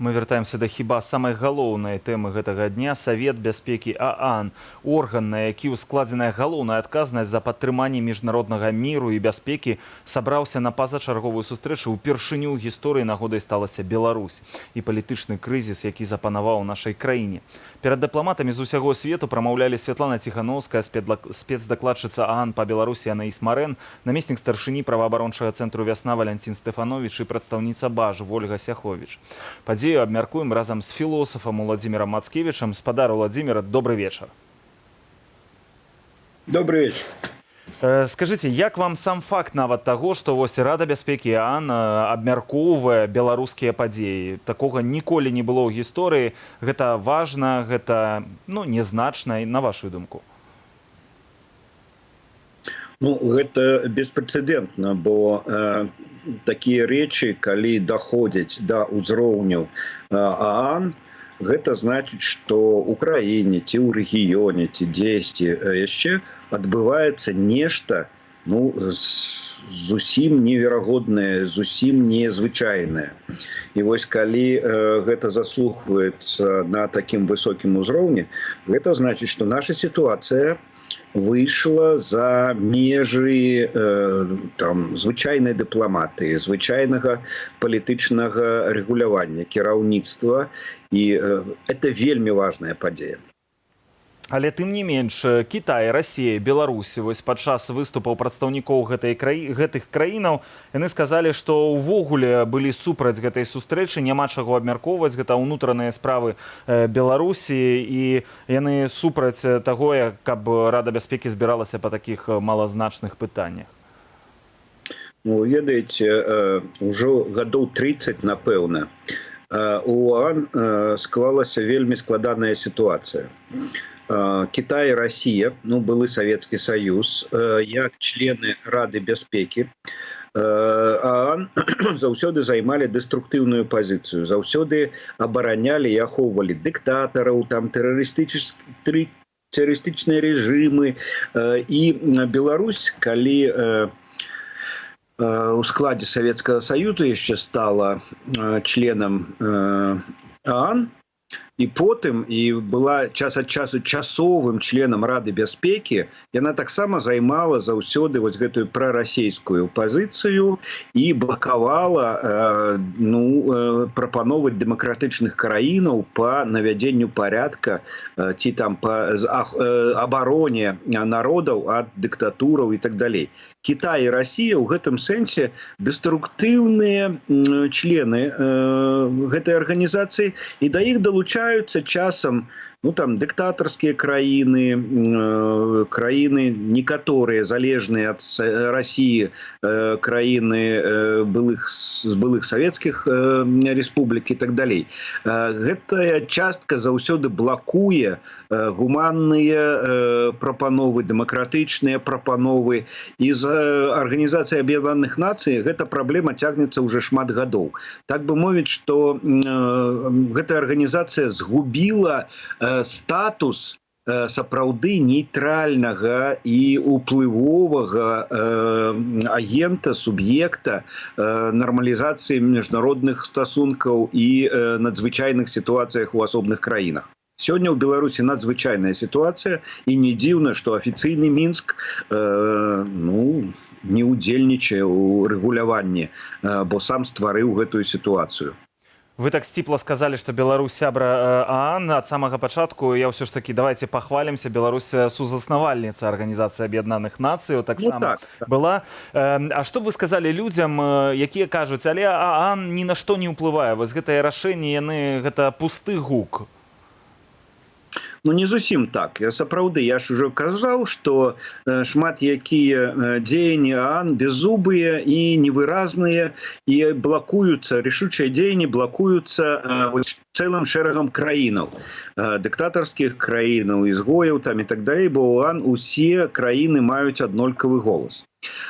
Мы вяртаемся да хіба самай галоўнай тэмы гэтага дня. Савет бяспекі ААН, орган, на які ускладзеная галоўная адказнасць за падтрыманне міжнароднага міру і бяспекі, сабраўся на пазачарговую сустрэчу. Упершыню ў гісторыі нагодай сталася Беларусь і палітычны крызіс, які запанаваў у нашай краіне. Перад дыпламатамі з усяго свету прамаўлялі Святлана Ціханаўская, спецдакладчыца ААН па Беларусі Анаіс Марэн, намеснік старшыні праваабарончага цэнтру «Вясна» Валянцін Стэфановіч і прадстаўніца БАЖ Вольга Сяховіч. Падзею абмяркуем разам з філосафам Уладзімірам Мацкевічам. Спадар Уладзіміра, добрый вечар. Добрый вечер. Скажите, як вам сам факт нават таго, што Рада бяспекі ААН абмяркоўвае беларускія падзеі? Такога ніколі не было ў гісторыі. Гэта важна, гэта незначна, на вашу думку? Ну, гэта беспрэцэдэнтна, бо такія рэчы, калі даходзяць да ўзроўняў ААН, гэта значыць, што ў краіне, ці ў рэгіёне, ці дзесьці яшчэ адбываецца нешта зусім неверагоднае, зусім незвычайнае. І вось калі гэта заслухваецца на такім высокім узроўні, гэта значыць, што наша сітуацыя выйшла за межы звычайнай дыпламатыі, звычайнага палітычнага рэгулявання, кіраўніцтва, і это вельмі важная падзея. Але тым не менш, Кітай, Расія, Беларусь, падчас выступаў прадстаўнікоў гэтых краінаў, яны сказалі, што ўвогуле былі супраць гэтай сустрэчы, няма чаго абмяркоўваць, гэта ўнутраныя справы Беларусі, і яны супраць таго, каб Рада бяспекі збіралася па такіх малазначных пытаннях. Ну, ведаеце, ужо гадоў 30, напэўна, у ААН склалася вельмі складаная сітуацыя. Китай и Россия, былы Советский Союз, як члены Рады бяспекі, ААН заўсёды займалі дэструктыўную пазіцыю, заўсёды абаранялі і ахоўвалі дыктатараў, тэрарыстычныя рэжымы. І Беларусь, калі у складзе Советского Союза яшчэ стала членам ААН, і потым і была час ад часу часовым членам Рады бяспекі, яна таксама займала заўсёды гэтую прарасійскую пазіцыю і блакавала прапановы дэмакратычных краінаў па навядзенню парядка ці там па абароне народаў ад дыктатураў і так далей. Кітай і Расія ў гэтым сэнсе дэструктыўныя члены гэтай арганізацыі, і да іх далучаюцца часам ну там диктаторские краины некоторые залежные от России, краины былых советских республик и так далей. Гэтая частка заўсёды блокуе гуманныя прапановы, дэмакратычныя прапановы. І з Арганізацыі Аб'яднаных Нацый гэта праблема цягнецца ўжо шмат гадоў. Так бы мовіць, што гэтая арганізацыя згубіла статус сапраўды нейтральнага і уплывовага агента, суб'екта нармалізацыі міжнародных стасункаў і надзвычайных сітуацыях у асобных краінах. Сёння ў Беларусі надзвычайная сітуацыя, і не дзіўна, што афіцыйны Мінск не ўдзельнічае ў рэгуляванні, бо сам стварыў гэтую сітуацыю. Вы так сціпла сказалі, што Беларусь сябра ААН. Ад самага пачатку я ўсё ж такі давайте пахвалімся. Беларусь сузаснавальніца Арганізацыі Аб'яднаных Нацый таксама была. А што б вы сказалі людзям, якія кажуць, але ААН ні на што не ўплывае. Вось гэтае рашэнне, гэта пусты гук. Ну, не зусім так. Сапраўды, я ж ужо казаў, што шмат якія дзеянні ААН беззубыя і невыразныя, і блакуюцца, рашучыя дзеянні блакуюцца цэлым шэрагам краінаў, дыктатарскіх краінаў, ізгояў там і так далей, бо ў ААН усе краіны маюць аднолькавы голас.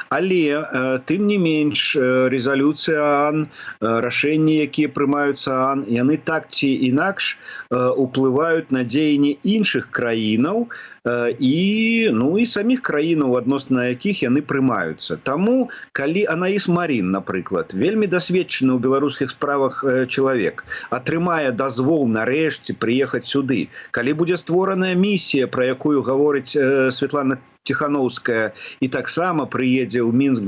Але, тым не менш, рэзалюцыя ААН, рашэнні, якія прымаюцца ААН, яны так ці інакш уплываюць на дзеянні іншых краінаў і саміх краінаў, адносна якіх яны прымаюцца. Таму, калі Анаіс Марін, напрыклад, вельмі дасведчаны ў беларускіх справах чалавек, атрымае дазвол нарэшце прыехаць сюды, калі будзе створаная місія, пра якую гаворыць Светлана Тихановская, і таксама прыедзе ў Мінск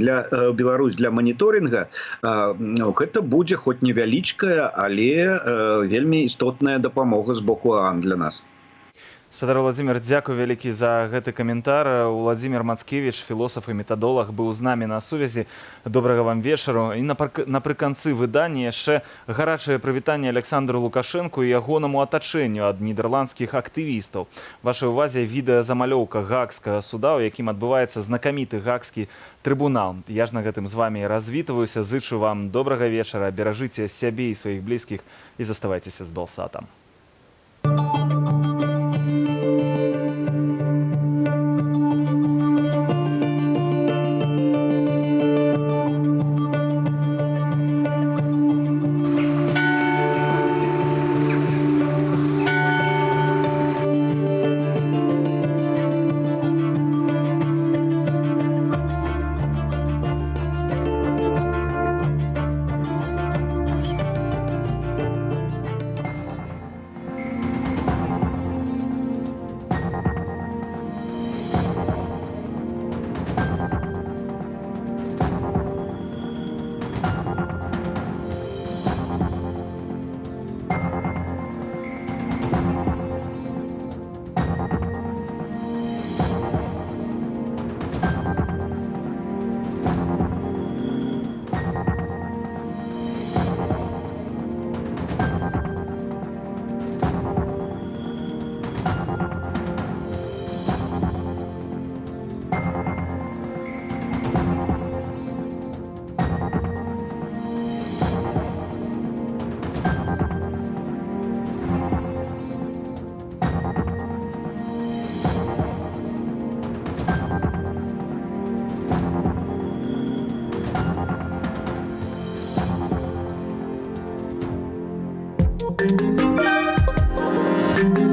Беларусь для маніторинга, гэта будзе хоць невялічкая, але вельмі істотная дапамога з боку ААН для нас. Спадар Владзімір, дзякуй вялікі за гэты каментар. Владзімір Мацкевіч, філосаф і метадолаг, быў з намі на сувязі. Добрага вам вечару. І напрыканцы выдання яшчэ гарачае прывітанне Александру Лукашэнку і ягонаму атачэнню ад нідэрландскіх актывістаў. Вашай увазе відэазамалёўка Гаагскага суда, у якім адбываецца знакаміты Гаагскі трыбунал. Я ж на гэтым з вамі развітваюся. Зычу вам добрага вечара, беражыце сябе і сваіх блізкіх і заставайцеся з Белсатам. Thank you.